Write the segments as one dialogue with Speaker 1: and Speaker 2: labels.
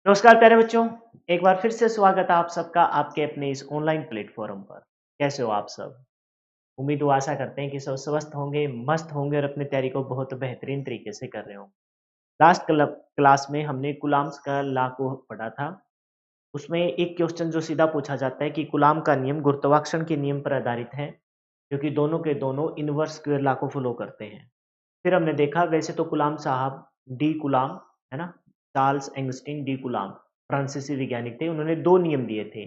Speaker 1: नमस्कार प्यारे बच्चों। एक बार फिर से स्वागत है आप सबका आपके अपने इस ऑनलाइन प्लेटफॉर्म पर। कैसे हो आप सब? उम्मीद व आशा करते हैं कि सब स्वस्थ होंगे, मस्त होंगे और अपनी तैयारी को बहुत बेहतरीन तरीके से कर रहे होंगे। लास्ट क्लास में हमने कूलाम्स का लॉ को पढ़ा था। उसमें एक क्वेश्चन जो सीधा पूछा जाता है कि कूलाम का नियम गुरुत्वाकर्षण के नियम पर आधारित है, क्योंकि दोनों के दोनों इनवर्स स्क्वायर लॉ को फॉलो करते हैं। फिर हमने देखा वैसे तो कूलाम साहब डी कूलाम, है ना? चार्ल्स एंगस्टीन डी कूलाम फ्रांसीसी वैज्ञानिक थे। उन्होंने 2 नियम दिए थे।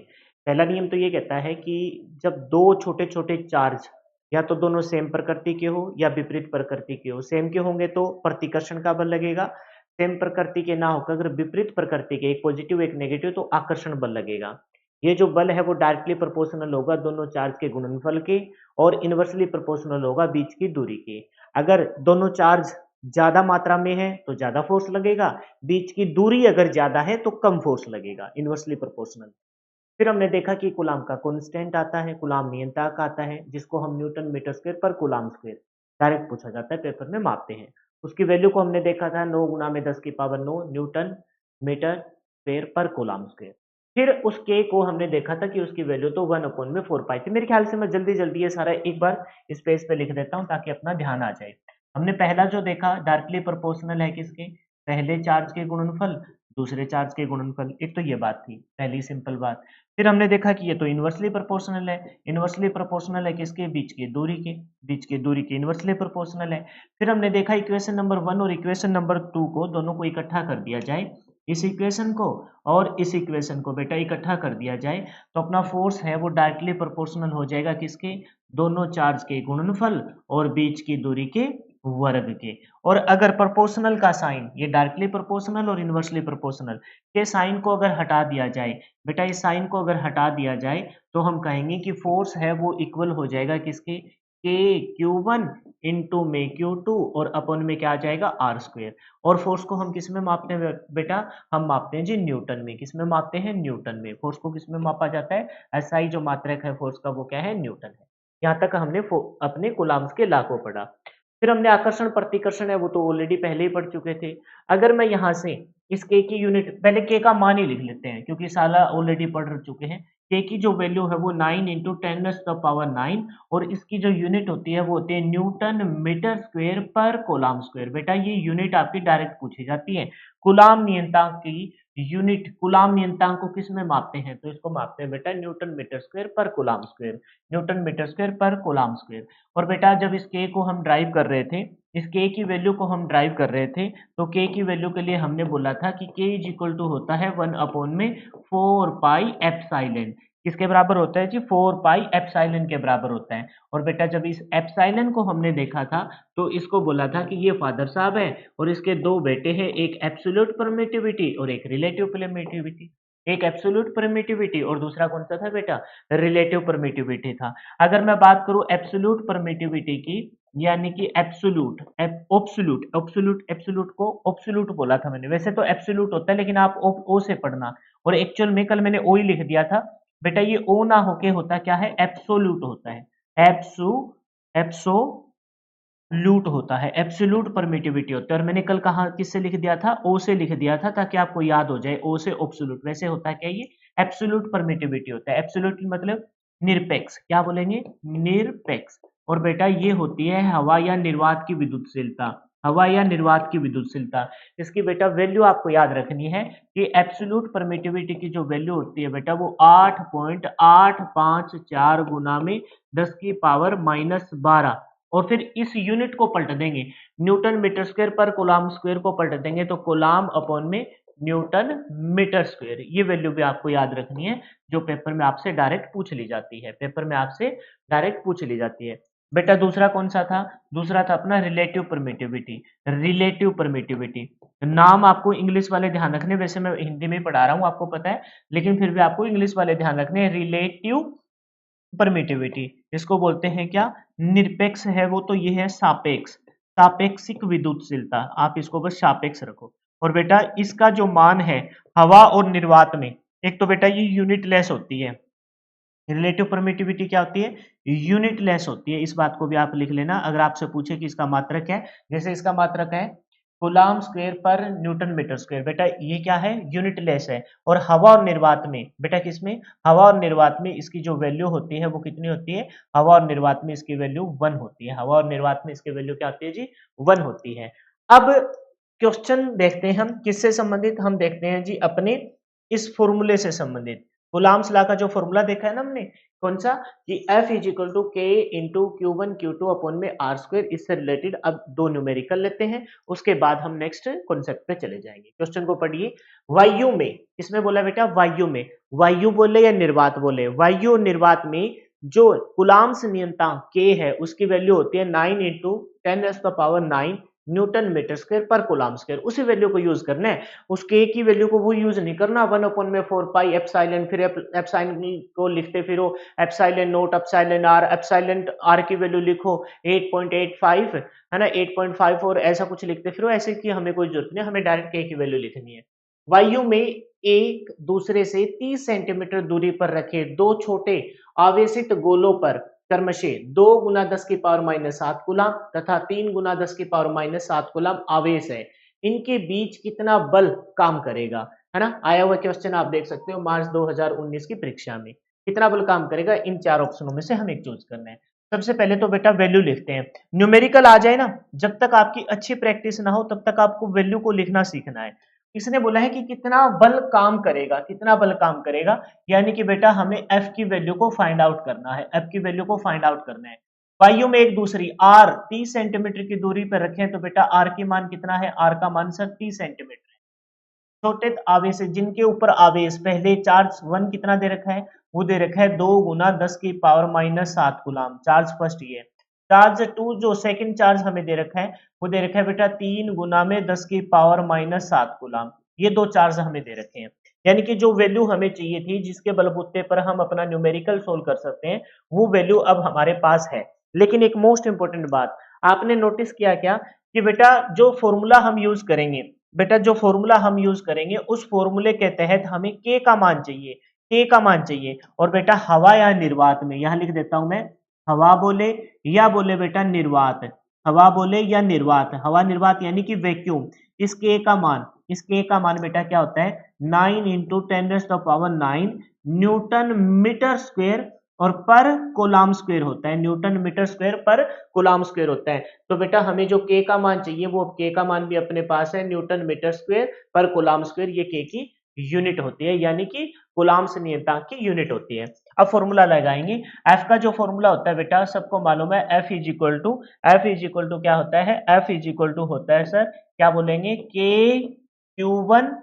Speaker 1: पहला नियम तो ये कहता है कि जब 2 छोटे-छोटे चार्ज या तो दोनों सेम प्रकृति के हो या विपरीत प्रकृति के हो। सेम के होंगे तो प्रतिकर्षण का बल लगेगा, सेम प्रकृति के ना होकर अगर विपरीत प्रकृति के एक पॉजिटिव एक नेगेटिव तो आकर्षण बल लगेगा। ये जो बल है वो डायरेक्टली प्रोपोर्शनल होगा दोनों चार्ज के गुणनफल के और इनवर्सली प्रोपोर्शनल होगा बीच की दूरी के। अगर दोनों चार्ज ज़्यादा मात्रा में है तो ज़्यादा फ़ोर्स लगेगा, बीच की दूरी अगर ज़्यादा है तो कम फ़ोर्स लगेगा, इनवर्सली प्रोपोर्शनल। फिर हमने देखा कि कूलाम का कांस्टेंट आता है, कूलाम नियतांक आता है, जिसको हम न्यूटन मीटर स्क्वायर पर कूलाम स्क्वायर डायरेक्ट पूछा जाता है, पेपर में मापते हैं। उसकी वैल्यू को हमने देखा था 9 गुना में 10 की पावर 9 न्यूटन मीटर स्क्वायर पर कूलाम स्क्वायर। फिर उस के को हमने देखा था कि उसकी वैल्यू तो 1 अपॉन में 4 पाई थी। मेरे ख्याल से मैं जल्दी-जल्दी ये सारा एक बार इस पेज पे लिख देता हूँ ताकि अपना ध्यान आ जाए। हमने पहला जो देखा डायरेक्टली प्रोपोर्शनल है किसके? पहले चार्ज के गुणनफल, दूसरे चार्ज के गुणनफल। एक तो ये बात थी, पहली सिंपल बात। फिर हमने देखा कि ये तो इनवर्सली प्रोपोर्शनल है। इनवर्सली प्रोपोर्शनल है किसके? बीच की दूरी के। बीच की दूरी के इनवर्सली प्रोपोर्शनल है। फिर हमने देखा इक्वेशन नंबर 1 और इक्वेशन नंबर 2 को दोनों को इकट्ठा कर दिया जाए। इस इक्वेशन को और इस इक्वेशन को बेटा इकट्ठा कर दिया जाए तो अपना फोर्स है वो डायरेक्टली प्रोपोर्शनल हो जाएगा किसके? दोनों चार्ज के गुणनफल और बीच की दूरी के वर्ग के। और अगर प्रोपोर्शनल का साइन ये डायरेक्टली प्रोपोर्शनल और इनवर्सली प्रोपोर्शनल के साइन को अगर हटा दिया जाए, बेटा इस साइन को अगर हटा दिया जाए तो हम कहेंगे कि फोर्स है वो इक्वल हो जाएगा किसके? के Q1 इंटू में Q2 और अपन में क्या आ जाएगा? Are square. और फोर्स को हम किस में मापते हैं बेटा? हम मापते हैं जी न्यूटन में। किस में मापते हैं? न्यूटन में। फोर्स को किस में मापा जाता है? एसआई जो मात्रक है फोर्स का वो क्या है? न्यूटन है। यहाँ तक हमने अपने कूलाम्स के लॉ को पढ़ा। फिर हमने आकर्षण प्रतिकर्षण है वो तो ऑलरेडी पहले ही पढ़ चुके थे। अगर मैं यहाँ से इस के की यूनिट पहले के का मान ही लिख लेते हैं क्योंकि साला ऑलरेडी पढ़ चुके हैं। के की जो वैल्यू है वो 9 इंटू 10⁻⁹ और इसकी जो यूनिट होती है वो होती है न्यूटन मीटर स्क्वायर पर कूलाम स्क्वायर। बेटा ये यूनिट आपकी डायरेक्ट पूछी जाती है। कूलाम नियतांक की यूनिट कूलाम नियतांक को किस में मापते हैं? तो इसको मापते हैं बेटा न्यूटन मीटर स्क्वायर पर coulomb square. Newton metre square पर कूलाम स्क्वायर। और बेटा जब इस के को हम ड्राइव कर रहे थे, इस के की वैल्यू को हम ड्राइव कर रहे थे, तो के की वैल्यू के लिए हमने बोला था कि के इज इक्वल टू होता है 1 अपॉन में 4 पाई एप्सिलॉन। किसके बराबर होता है जी? 4 पाई एप्सिलॉन के बराबर होता है। और बेटा जब इस एप्सिलॉन को हमने देखा था तो इसको बोला था कि ये फादर साहब है और इसके दो बेटे हैं, एक एब्सोल्यूट परमिटिविटी और एक रिलेटिव परमिटिविटी। एक एब्सोल्यूट परमिटिविटी और दूसरा कौन सा था बेटा? रिलेटिव परमिटिविटी था। अगर मैं बात करूं एब्सोल्यूट परमिटिविटी की, यानी कि एब्सोल्यूट ओब्सोल्यूट ओब्सोल्यूट एब्सोल्यूट को ओब्सोल्यूट बोला था मैंने, वैसे तो एब्सोल्यूट होता है लेकिन आप ओ से पढ़ना। और एक्चुअल में कल मैंने ओ ही लिख दिया था बेटा, ये ओ ना होके होता क्या है? एब्सोल्यूट होता है। एब्सोल्यूट होता है, एब्सोल्यूट परमिटिविटी होता है। और मैंने कल कहा किससे लिख दिया था? ओ से लिख दिया था ताकि आपको याद हो जाए, ओ से एब्सोल्यूट। वैसे होता है क्या? ये एब्सोल्यूट परमिटिविटी होता है। एब्सोल्यूट मतलब निरपेक्ष। क्या बोलेंगे? निरपेक्ष। और बेटा ये होती है हवा या निर्वात की विद्युतशीलता। हवा या निर्वात की विद्युतशीलता, इसकी बेटा वैल्यू आपको याद रखनी है कि एब्सोल्यूट परमिटिविटी की जो वैल्यू होती है बेटा वो 8.854 गुना में 10 की पावर -12। और फिर इस यूनिट को पलट देंगे, न्यूटन मीटर स्क्वायर पर कूलाम स्क्वायर को पलट देंगे तो कूलाम अपॉन में न्यूटन मीटर स्क्वायर। ये वैल्यू भी आपको याद रखनी है जो पेपर में आपसे डायरेक्ट पूछ ली जाती है। पेपर में आपसे डायरेक्ट पूछ ली जाती है। बेटा दूसरा कौन सा था? दूसरा था अपना रिलेटिव परमिटिविटी। रिलेटिव परमिटिविटी नाम आपको इंग्लिश वाले ध्यान रखने, वैसे मैं हिंदी में पढ़ा रहा हूँ आपको पता है, लेकिन फिर भी आपको इंग्लिश वाले ध्यान रखने। रिलेटिव परमिटिविटी इसको बोलते हैं क्या? निरपेक्ष है वो तो ये है सापेक्ष, सापेक्षिक विद्युतशीलता। आप इसको बस सापेक्ष रखो। और बेटा इसका जो मान है हवा और निर्वात में, एक तो बेटा ये यूनिट लेस होती है। रिलेटिव परमिटिविटी क्या होती है? यूनिट लेस होती है। इस बात को भी आप लिख लेना अगर आपसे पूछे कि इसका मात्रक है, जैसे इसका मात्रक है कूलाम स्क्वायर पर न्यूटन मीटर स्क्वायर। बेटा ये क्या है, यूनिट लेस है। और हवा और निर्वात में, बेटा किसमें, हवा और निर्वात में इसकी जो वैल्यू होती है वो कितनी होती है, हवा और निर्वात में इसकी वैल्यू 1 होती है। हवा और निर्वात में इसकी वैल्यू क्या होती है जी, 1 होती है। अब क्वेश्चन देखते हैं हम किससे संबंधित, हम देखते हैं जी अपने इस फॉर्मूले से संबंधित। कूलाम्स लॉ का जो फॉर्मूला देखा है ना हमने, कौन सा, कि F इज इक्वल टू के into Q one Q two upon में आर स्क्वायर, इससे रिलेटेड अब दो न्यूमेरिकल लेते हैं, उसके बाद हम नेक्स्ट कॉन्सेप्ट पे चले जाएंगे। क्वेश्चन को पढ़िए। वायु में, इसमें बोला बेटा वायु में, वायु बोले या निर्वात बोले, वायु और निर्वात में जो कुलाम्स नियतांक के है उसकी वैल्यू होती है 9 इंटू 10⁻⁹ न्यूटन मीटर स्क्वायर पर कूलाम स्क्वायर। उसी वैल्यू को यूज करना है, उस के की वैल्यू को वो यूज नहीं करना 1/4 पाई एप्सिलॉन, फिर एप्सिलॉन को लिखते फिर epsilon naught epsilon are, epsilon are की वैल्यू लिखो 8.85 है ना, 8.5 और ऐसा कुछ लिखते फिर, ऐसे की हमें कोई जरूरत नहीं, हमें डायरेक्ट के की वैल्यू लिखनी है। वायु में एक दूसरे से 30 सेंटीमीटर दूरी पर रखे दो छोटे आवेशित गोलों पर क्रमशः 2 गुना 10⁻⁷ कूलाम तथा 3 गुना 10⁻⁷ कूलाम आवेश है, इनके बीच कितना बल काम करेगा, है ना। आया हुआ क्वेश्चन आप देख सकते हो मार्च 2019 की परीक्षा में। कितना बल काम करेगा, इन चार ऑप्शनों में से हमें एक चूज करना है। सबसे पहले तो बेटा वैल्यू लिखते हैं, न्यूमेरिकल आ जाए ना, जब तक आपकी अच्छी प्रैक्टिस ना हो तब तक आपको वैल्यू को लिखना सीखना है। इसने बोला है कि कितना बल काम करेगा, कितना बल काम करेगा, यानी कि बेटा हमें एफ की वैल्यू को फाइंड आउट करना है, एफ की वैल्यू को फाइंड आउट करना है। वायु में एक दूसरी आर 30 सेंटीमीटर की दूरी पर रखें तो बेटा आर की मान कितना है, आर का मान सर 30 सेंटीमीटर है। छोटे आवेश जिनके ऊपर आवेश पहले चार्ज 1 कितना दे रखा है, वो दे रखा है 2 गुना 10⁻⁷ कूलाम, चार्ज फर्स्ट ये। चार्ज 2 जो सेकंड चार्ज हमें दे रखा है वो दे रखा है बेटा 3 गुना में 10⁻⁷ कूलाम, ये दो चार्ज हमें दे रखे हैं। यानी कि जो वैल्यू हमें चाहिए थी जिसके बलबूते पर हम अपना न्यूमेरिकल सोल्व कर सकते हैं, वो वैल्यू अब हमारे पास है। लेकिन एक मोस्ट इंपोर्टेंट बात आपने नोटिस किया क्या, कि बेटा जो फॉर्मूला हम यूज करेंगे, बेटा जो फॉर्मूला हम यूज करेंगे उस फॉर्मूले के तहत हमें के का मान चाहिए, के का मान चाहिए। और बेटा हवा या निर्वात में, यहां लिख देता हूं मैं, हवा बोले या बोले बेटा निर्वात, हवा बोले या निर्वात, हवा निर्वात यानी कि वैक्यूम, इस के का मान, इस के का मान बेटा क्या होता है 9 इंटू 10⁹ न्यूटन मीटर स्क्वायर और पर कोलाम स्क्वायर होता है, न्यूटन मीटर स्क्वायर पर कोलाम स्क्वायर होता है। तो बेटा हमें जो के का मान चाहिए वो के का मान भी अपने पास है, न्यूटन मीटर स्क्वायर पर कोलाम स्क्वायर, ये के की यूनिट होती है, यानी कि कोलाम्स नियतांक की यूनिट होती है। अब फॉर्मूला लगाएंगे, एफ का जो फॉर्मूला होता है बेटा सबको मालूम है, एफ इज इक्वल टू क्या होता है, एफ इज इक्वल टू होता है सर, क्या बोलेंगे, के क्यू वन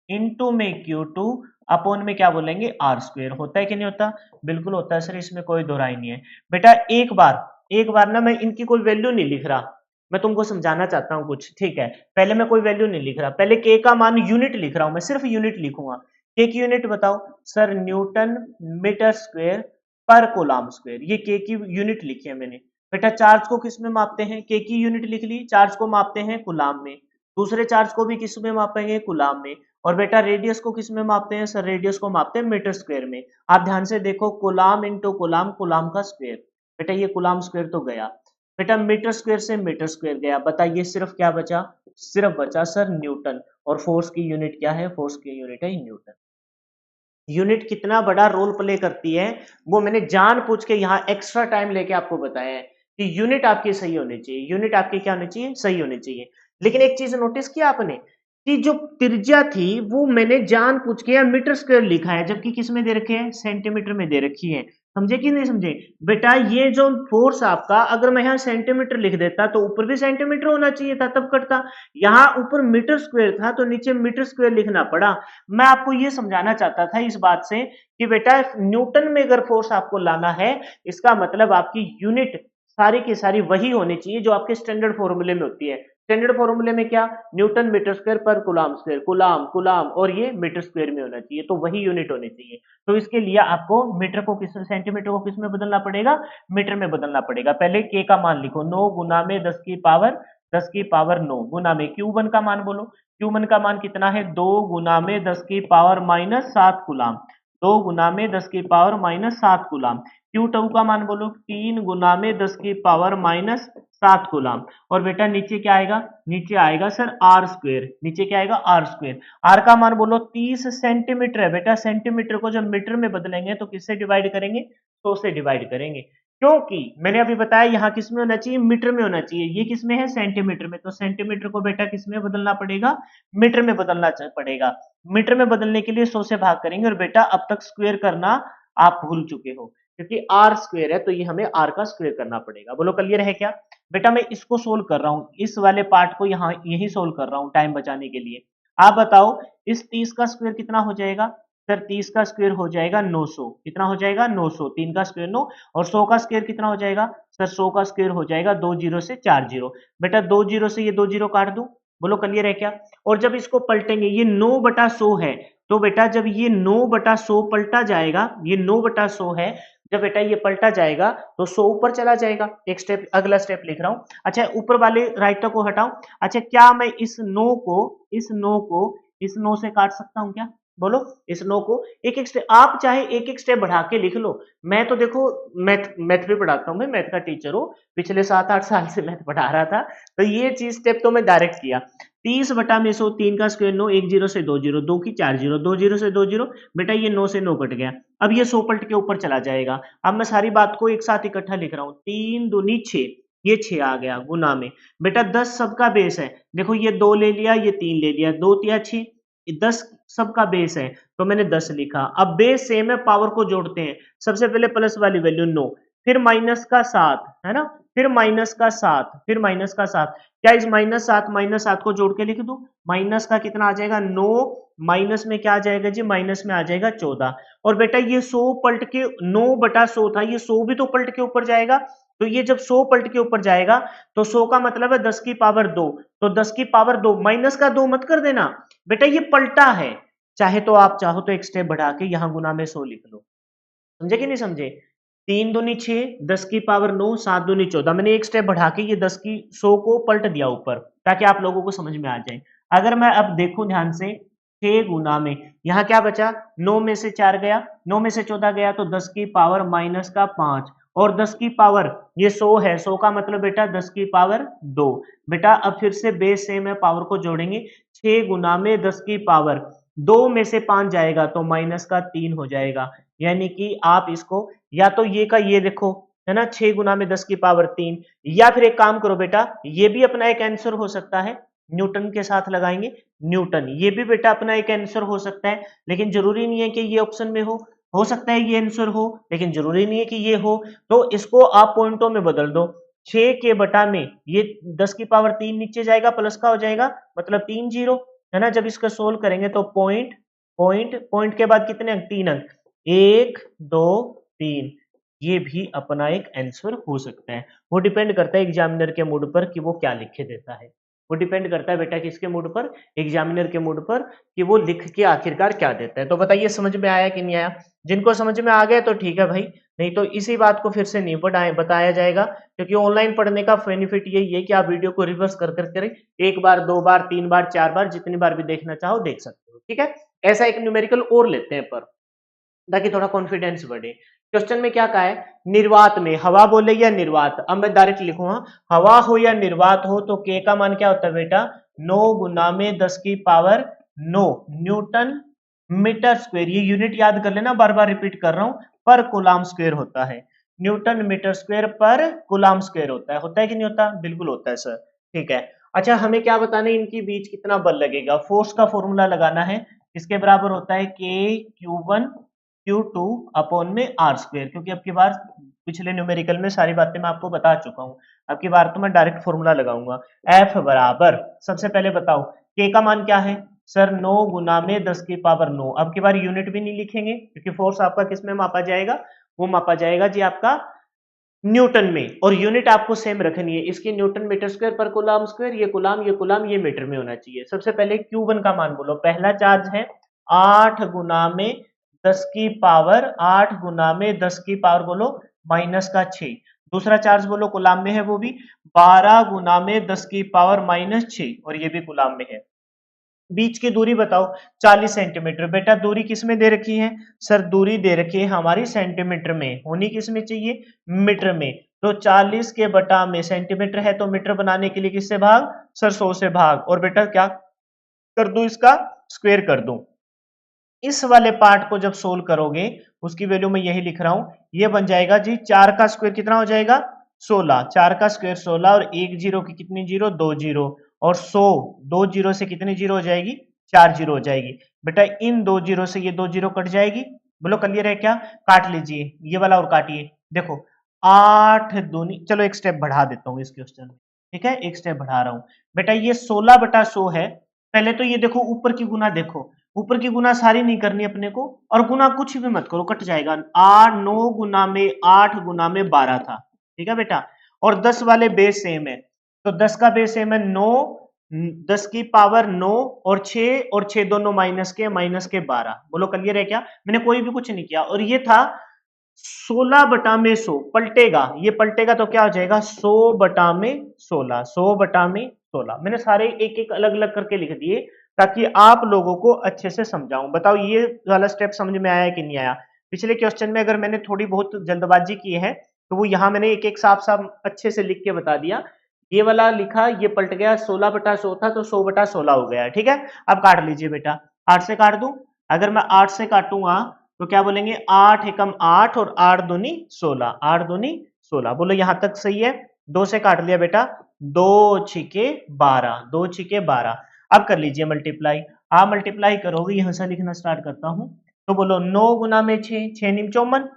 Speaker 1: इंटू में क्यू टू अपॉन में क्या बोलेंगे आर स्क्वायर, होता है कि नहीं होता, बिल्कुल होता है सर, इसमें कोई दोहराई नहीं है। बेटा एक बार ना मैं इनकी कोई वैल्यू नहीं लिख रहा, मैं तुमको समझाना चाहता हूँ कुछ, ठीक है। पहले मैं कोई वैल्यू नहीं लिख रहा, पहले के का मान यूनिट लिख रहा हूं, मैं सिर्फ यूनिट लिखूंगा। के की यूनिट बताओ सर, न्यूटन मीटर स्क्वायर पर कोलाम स्क्वायर, ये के की यूनिट लिखी है मैंने। बेटा चार्ज को किस में मापते हैं, के की यूनिट लिख ली, चार्ज को मापते हैं कुलाम में, दूसरे चार्ज को भी किस में मापेंगे, कुलाम में। और बेटा रेडियस को किस में मापते हैं सर, रेडियस को मापते हैं मीटर स्क्वायर में। आप ध्यान से देखो, कुलाम इंटू कुलाम, कुलाम का स्क्वायर, बेटा ये कुलाम स्क्वायर तो गया, बेटा मीटर स्क्वायर से मीटर स्क्वायर गया, बताइए सिर्फ क्या बचा, सिर्फ बचा सर न्यूटन। और फोर्स की यूनिट क्या है, फोर्स की यूनिट है न्यूटन। यूनिट कितना बड़ा रोल प्ले करती है वो मैंने जान पूछ के यहाँ एक्स्ट्रा टाइम लेके आपको बताया है, कि यूनिट आपकी सही होनी चाहिए, यूनिट आपकी क्या होनी चाहिए, सही होनी चाहिए। लेकिन एक चीज नोटिस किया आपने, कि जो त्रिज्या थी वो मैंने जान पूछ के या मीटर स्क्वायर लिखा है, जबकि किस में दे रखे हैं, सेंटीमीटर में दे रखी है। समझे कि नहीं समझे, बेटा ये जो फोर्स आपका, अगर मैं यहाँ सेंटीमीटर लिख देता तो ऊपर भी सेंटीमीटर होना चाहिए था तब कटता, यहाँ ऊपर मीटर स्क्वायर था तो नीचे मीटर स्क्वायर लिखना पड़ा। मैं आपको ये समझाना चाहता था इस बात से, कि बेटा न्यूटन में अगर फोर्स आपको लाना है, इसका मतलब आपकी यूनिट सारी की सारी वही होनी चाहिए जो आपके स्टैंडर्ड फॉर्मूले में होती है। स्टैंडर्ड फॉर्मूले में क्या, न्यूटन मीटर स्क्वायर पर कुलाम स्क्वायर, कुलाम कुलाम और ये मीटर स्क्वायर में होना चाहिए, तो वही यूनिट होनी चाहिए। तो इसके लिए आपको मीटर को किस, सेंटीमीटर को किस में बदलना पड़ेगा, मीटर में बदलना पड़ेगा। पहले के का मान लिखो, 9 गुना में 10⁻⁹ गुना में क्यू वन का मान बोलो, क्यू वन का मान कितना है, 2 गुना में 10⁻⁷ कुलाम। 2 गुना में 10 की पावर माइनस 7 गुलाम। क्यू टू का मान बोलो 3 गुना में 10 की पावर माइनस 7 गुलाम। और बेटा नीचे क्या आएगा, नीचे आएगा सर आर स्क्वेयर, नीचे क्या आएगा आर स्क्वेयर। आर का मान बोलो 30 सेंटीमीटर है बेटा, सेंटीमीटर को जब मीटर में बदलेंगे तो किससे डिवाइड करेंगे, 100 से डिवाइड करेंगे, क्योंकि मैंने अभी बताया यहाँ किस में होना चाहिए, मीटर में होना चाहिए, ये किस में है सेंटीमीटर में, तो सेंटीमीटर को बेटा किस में बदलना पड़ेगा, मीटर में बदलना पड़ेगा। मीटर में बदलने के लिए 100 से भाग करेंगे, और बेटा अब तक स्क्वायर करना आप भूल चुके हो, क्योंकि आर स्क्वायर है तो ये हमें आर का स्क्वायर करना पड़ेगा। बोलो क्लियर है क्या बेटा? मैं इसको सोल्व कर रहा हूँ, इस वाले पार्ट को यहाँ यही सोल्व कर रहा हूँ टाइम बचाने के लिए। आप बताओ इस 30 का स्क्वायर कितना हो जाएगा सर? 30 का स्क्वायर हो जाएगा 900। कितना हो जाएगा? 900। 3 का स्क्वायर 9, और 100 का स्क्वायर कितना हो जाएगा सर? 100 का स्क्वायर हो जाएगा 2 जीरो से 4 जीरो। बेटा 2 जीरो से ये 2 जीरो काट दूं, बोलो क्लियर है क्या? और जब इसको पलटेंगे, ये 9 बटा 100 है, तो बेटा जब ये 9 बटा 100 पलटा जाएगा, ये 9 बटा 100 है, जब बेटा ये पलटा जाएगा तो 100 ऊपर चला जाएगा। एक स्टेप, अगला स्टेप लिख रहा हूं। अच्छा ऊपर वाले राइटर को हटाओ। अच्छा क्या मैं इस 9 को इस 9 से काट सकता हूं क्या? बोलो इस 9 को एक एक स्टेप, आप चाहे एक एक स्टेप बढ़ा के लिख लो। मैं तो देखो मैथ भी पढ़ाता हूं, मैं मैथ का टीचर हूं, पिछले 7-8 साल से मैथ पढ़ा रहा था, तो ये चीज स्टेप तो मैं डायरेक्ट किया। 30 बटा में 100, 3 का स्क्वायर 9, 1 जीरो से 2 जीरो, 2 की 4 जीरो, 2 जीरो से 2 जीरो, बेटा ये 9 से 9 कट गया। अब ये 100 पलट के ऊपर चला जाएगा। अब मैं सारी बात को एक साथ इकट्ठा लिख रहा हूँ, 3 दूनी 6, ये 6 आ गया गुना में। बेटा 10 सबका बेस है, देखो ये 2 ले लिया, ये 3 ले लिया, 2 तिया 6, 10 सबका बेस है तो मैंने 10 लिखा। अब बेस सेम है, पावर को जोड़ते हैं। सबसे पहले प्लस वाली वैल्यू 9, फिर माइनस का 7 है ना, फिर माइनस का 7, फिर माइनस का 7। क्या इस माइनस 7 को जोड़ के लिख दूं? माइनस का कितना आ जाएगा 9, माइनस में क्या आ जाएगा जी, माइनस में आ जाएगा 14। और बेटा ये 100 पलट के 9 बटा 100 था, ये 100 भी तो पलट के ऊपर जाएगा, तो ये जब 100 पलट के ऊपर जाएगा तो 100 का मतलब है 10 की पावर 2, तो 10 की पावर 2 माइनस का 2 मत कर देना बेटा, ये पलटा है। चाहे तो आप चाहो तो एक स्टेप बढ़ा के यहां गुना में 100 लिख लो, समझे कि नहीं समझे? 3 दूनी 6, 10 की पावर 9, 7 दूनी 14, मैंने एक स्टेप बढ़ा के ये 10 की 100 को पलट दिया ऊपर, ताकि आप लोगों को समझ में आ जाए। अगर मैं अब देखूं ध्यान से, 6 गुना में यहाँ क्या बचा, 9 में से 4 गया, 9 में से 14 गया, तो 10 की पावर माइनस का 5, और 10 की पावर ये 100 है, 100 का मतलब बेटा 10 की पावर 2। बेटा अब फिर से बेस सेम है, पावर को जोड़ेंगे, 6 गुना में 10 की पावर 2 में से 5 जाएगा तो माइनस का 3 हो जाएगा। यानी कि आप इसको या तो ये का ये देखो है ना, 6 गुना में 10 की पावर 3, या फिर एक काम करो बेटा, ये भी अपना एक आंसर हो सकता है, न्यूटन के साथ लगाएंगे, न्यूटन ये भी बेटा अपना एक आंसर हो सकता है, लेकिन जरूरी नहीं है कि ये ऑप्शन में हो सकता है ये आंसर हो, लेकिन जरूरी नहीं है कि ये हो। तो इसको आप पॉइंटों में बदल दो, 6 के बटा में ये 10 की पावर 3 नीचे जाएगा, प्लस का हो जाएगा, मतलब 3 जीरो है ना। जब इसका सोल्व करेंगे तो पॉइंट पॉइंट पॉइंट के बाद कितने अंक, 3 अंक, 1 2 3, ये भी अपना एक आंसर हो सकता है। वो डिपेंड करता है एग्जामिनर के मूड पर कि वो क्या लिख के देता है, वो डिपेंड करता है बेटा किसके मूड पर, एग्जामिनर के मूड पर, कि वो लिख के आखिरकार क्या देता है। तो बताइए समझ में आया कि नहीं आया? जिनको समझ में आ गया तो ठीक है भाई, नहीं तो इसी बात को फिर से नहीं बताया जाएगा, क्योंकि ऑनलाइन पढ़ने का बेनिफिट यही है कि आप वीडियो को रिवर्स कर कर एक बार, 2 बार, 3 बार, 4 बार, जितनी बार भी देखना चाहो देख सकते हो, ठीक है। ऐसा एक न्यूमेरिकल और लेते हैं पर, ताकि थोड़ा कॉन्फिडेंस बढ़े। क्वेश्चन में क्या कहा है, निर्वात में हवा बोले या निर्वात, अब मैं डायरेक्ट लिखूंगा, हवा हो या निर्वात हो तो के का मान क्या होता है बेटा, 9 गुना में 10 की पावर 9 न्यूटन मीटर स्क्वायर, ये यूनिट याद कर लेना, बार बार रिपीट कर रहा हूं, पर कूलाम स्क्वायर होता है, न्यूटन मीटर स्क्वायर पर कूलाम स्क्वायर होता है कि नहीं होता? बिल्कुल होता है सर, ठीक है। अच्छा हमें क्या बताना है, इनके बीच कितना बल लगेगा, फोर्स का फॉर्मूला लगाना है, इसके बराबर होता है के Q1 Q2 अपॉन में आर स्क्वायर, क्योंकि अब की बार पिछले न्यूमेरिकल में सारी बातें मैं आपको बता चुका हूं, अब की बार तो मैं डायरेक्ट फॉर्मूला लगाऊंगा। एफ बराबर, सबसे पहले बताओ के का मान क्या है सर, 9 गुना में 10 की पावर 9, अब की बार यूनिट भी नहीं लिखेंगे क्योंकि फोर्स आपका किस में मापा जाएगा, वो मापा जाएगा जी आपका न्यूटन में, और यूनिट आपको सेम रखनी है इसकी, न्यूटन मीटर स्क्वायर पर कूलाम स्क्वायर, ये कूलाम ये मीटर में होना चाहिए। सबसे पहले Q1 का मान बोलो, पहला चार्ज है 8 गुना में 10 की पावर 8 गुना में 10 की पावर बोलो माइनस का 6, दूसरा चार्ज बोलो कूलाम में है, वो भी 12 गुना में 10 की पावर माइनस 6, और ये भी कूलाम में है। बीच की दूरी बताओ 40 सेंटीमीटर। बेटा दूरी किस में दे रखी है सर? दूरी दे रखी है हमारी सेंटीमीटर में, होनी किस में चाहिए? मीटर में। तो 40 के बटा में सेंटीमीटर है तो मीटर बनाने के लिए किससे भाग सर? 100 से भाग। और बेटा क्या कर दूं? इसका स्क्वायर कर दूं। इस वाले पार्ट को जब सोल्व करोगे उसकी वैल्यू मैं यही लिख रहा हूं, ये बन जाएगा जी 4 का स्क्वायर कितना हो जाएगा? 16। 4 का स्क्वायर 16 और एक जीरो की कितनी जीरो? 2 जीरो। और 100 2 जीरो से कितनी जीरो हो जाएगी? 4 जीरो हो जाएगी। बेटा इन 2 जीरो से ये 2 जीरो कट जाएगी। बोलो क्लियर है क्या? काट लीजिए ये वाला और काटिए। देखो 8 दूनी, चलो एक स्टेप बढ़ा देता हूँ इस क्वेश्चन में, ठीक है? एक स्टेप बढ़ा रहा हूं। बेटा ये 16 बटा 100 है। पहले तो ये देखो ऊपर की गुना देखो, ऊपर की गुना सारी नहीं करनी अपने को, और गुना कुछ भी मत करो कट जाएगा। 8 9 गुना में 8 गुना में 12 था, ठीक है बेटा? और 10 वाले बेस सेम है, तो 10 का बेस सेम है 9, 10 की पावर 9 और 6 दोनों माइनस के 12। बोलो क्लियर है क्या? मैंने कोई भी कुछ नहीं किया। और ये था 16 बटा में 100, पलटेगा, ये पलटेगा तो क्या हो जाएगा? 100 बटा में 16, 100 बटा में 16। मैंने सारे एक एक अलग अलग करके लिख दिए ताकि आप लोगों को अच्छे से समझाऊं। बताओ ये वाला स्टेप समझ में आया कि नहीं आया? पिछले क्वेश्चन में अगर मैंने थोड़ी बहुत जल्दबाजी की है तो वो यहां मैंने एक एक साफ साफ अच्छे से लिख के बता दिया। ये वाला लिखा, ये पलट गया, 16 बटा 100 था तो 100 बटा 16 हो गया, ठीक है? अब काट लीजिए बेटा। 8 से काट दूं? अगर मैं 8 से काटूंगा तो क्या बोलेंगे? 8 एकम 8 और 8 दूनी 16, 8 दूनी 16। बोलो यहां तक सही है? 2 से काट लिया बेटा, 2 छिके 12, 2 छिके 12। अब कर लीजिए मल्टीप्लाई। आप मल्टीप्लाई करोगे, यहां से लिखना स्टार्ट करता हूं। तो बोलो 9 गुना में 6, 6 नीम 54,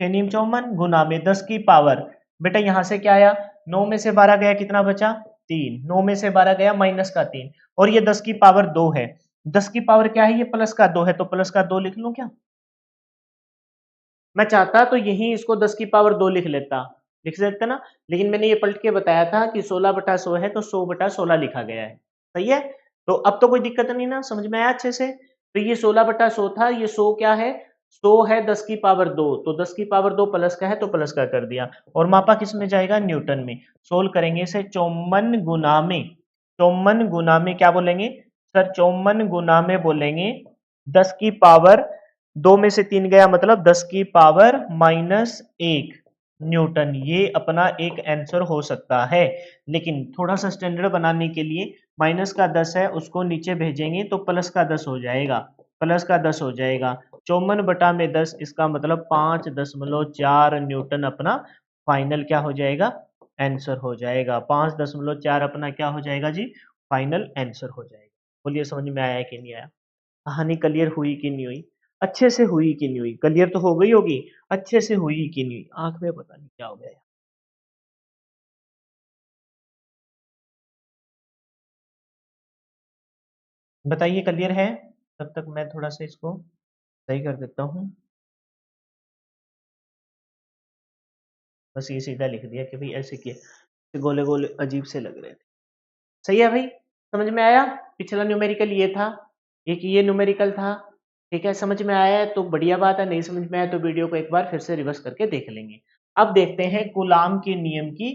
Speaker 1: 6 नीम 54 गुना में 10 की पावर। बेटा यहां से क्या आया? 9 में से 12 गया, कितना बचा? 3। 9 में से 12 गया माइनस का 3, और ये 10 की पावर 2 है। 10 की पावर क्या है? ये प्लस का 2 है, तो प्लस का 2 लिख लूं क्या? मैं चाहता तो यही इसको 10 की पावर 2 लिख सकते ना, लेकिन मैंने ये पलट के बताया था कि 16 बटा 100 है तो 100 बटा 16 लिखा गया है। सही है? तो अब तो कोई दिक्कत नहीं ना, समझ में आया अच्छे से? तो ये 16 बटा 100 था, ये 100 क्या है? 100 है 10 की पावर 2, तो 10 की पावर 2 प्लस का है तो प्लस का कर दिया। और मापा किस में जाएगा? न्यूटन में। सोल्व करेंगे इसे 54 गुना में, 54 गुना में क्या बोलेंगे सर? 54 गुना में बोलेंगे 10 की पावर 2 में से 3 गया, मतलब 10 की पावर -1 न्यूटन। ये अपना एक आंसर हो सकता है, लेकिन थोड़ा सा स्टैंडर्ड बनाने के लिए माइनस का 10 है उसको नीचे भेजेंगे तो प्लस का 10 हो जाएगा, प्लस का 10 हो जाएगा। 54 बटा में 10, इसका मतलब 5.4 न्यूटन अपना फाइनल क्या हो जाएगा? आंसर हो जाएगा। 5.4 अपना क्या हो जाएगा जी? फाइनल आंसर हो जाएगा। बोलिए समझ में आया कि नहीं आया? कहानी क्लियर हुई कि नहीं हुई? अच्छे से हुई कि नहीं हुई? क्लियर तो हो गई होगी, अच्छे से हुई कि नहीं हुई? आंख में पता नहीं क्या हो गया। बताइए क्लियर है? तब तक मैं थोड़ा सा इसको सही कर देता हूँ। बस ये सीधा लिख दिया कि भाई ऐसे किए, गोले गोले अजीब से लग रहे थे। सही है भाई? समझ में आया? पिछला न्यूमेरिकल ये था, एक ये न्यूमेरिकल था। ठीक है, समझ में आया है तो बढ़िया बात है, नहीं समझ में आया तो वीडियो को एक बार फिर से रिवर्स करके देख लेंगे। अब देखते हैं कूलाम के नियम की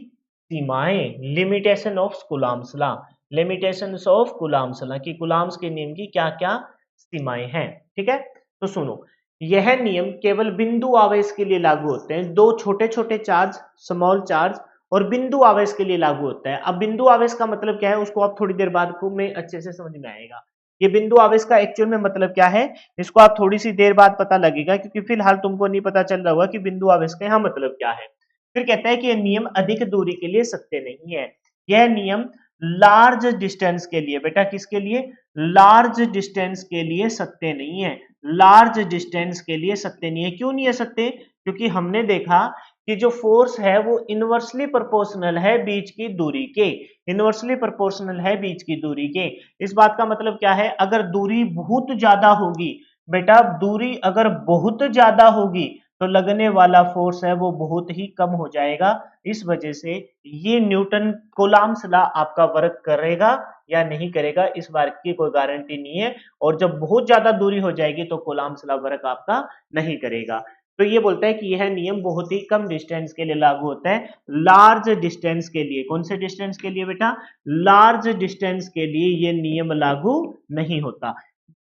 Speaker 1: सीमाएं, limitation of coulombs law. Limitations of coulombs law कि कूलाम्स के नियम की क्या क्या सीमाएं हैं। ठीक है, तो सुनो, यह नियम केवल बिंदु आवेश के लिए लागू होते हैं। दो छोटे छोटे चार्ज, स्मॉल चार्ज, और बिंदु आवेश के लिए लागू होता है। अब बिंदु आवेश का मतलब क्या है उसको आप थोड़ी देर बाद को में अच्छे से समझ में आएगा। ये बिंदु आवेश का एक्चुअल में मतलब क्या है इसको आप थोड़ी सी देर बाद पता लगेगा, क्योंकि फिलहाल तुमको नहीं पता चल रहा होगा कि बिंदु आवेश का यहाँ मतलब क्या है। फिर कहता है कि यह नियम अधिक दूरी के लिए सत्य नहीं है। यह नियम लार्ज डिस्टेंस के लिए, बेटा किसके लिए? लार्ज डिस्टेंस के लिए सत्य नहीं है। लार्ज डिस्टेंस के लिए सत्य नहीं है। क्यों नहीं है सत्य? क्योंकि हमने देखा कि जो फोर्स है वो इनवर्सली प्रोपोर्शनल है बीच की दूरी के, इनवर्सली प्रोपोर्शनल है बीच की दूरी के। इस बात का मतलब क्या है? अगर दूरी बहुत ज्यादा होगी, बेटा दूरी अगर बहुत ज्यादा होगी तो लगने वाला फोर्स है वो बहुत ही कम हो जाएगा। इस वजह से ये न्यूटन कूलाम्स लॉ आपका वर्क करेगा या नहीं करेगा इस बार की कोई गारंटी नहीं है। और जब बहुत ज्यादा दूरी हो जाएगी तो कूलाम्स लॉ वर्क आपका नहीं करेगा। तो ये बोलता है कि यह नियम बहुत ही कम डिस्टेंस के लिए लागू होता है, लार्ज डिस्टेंस के लिए। कौन से डिस्टेंस के लिए बेटा? लार्ज डिस्टेंस के लिए ये नियम लागू नहीं होता।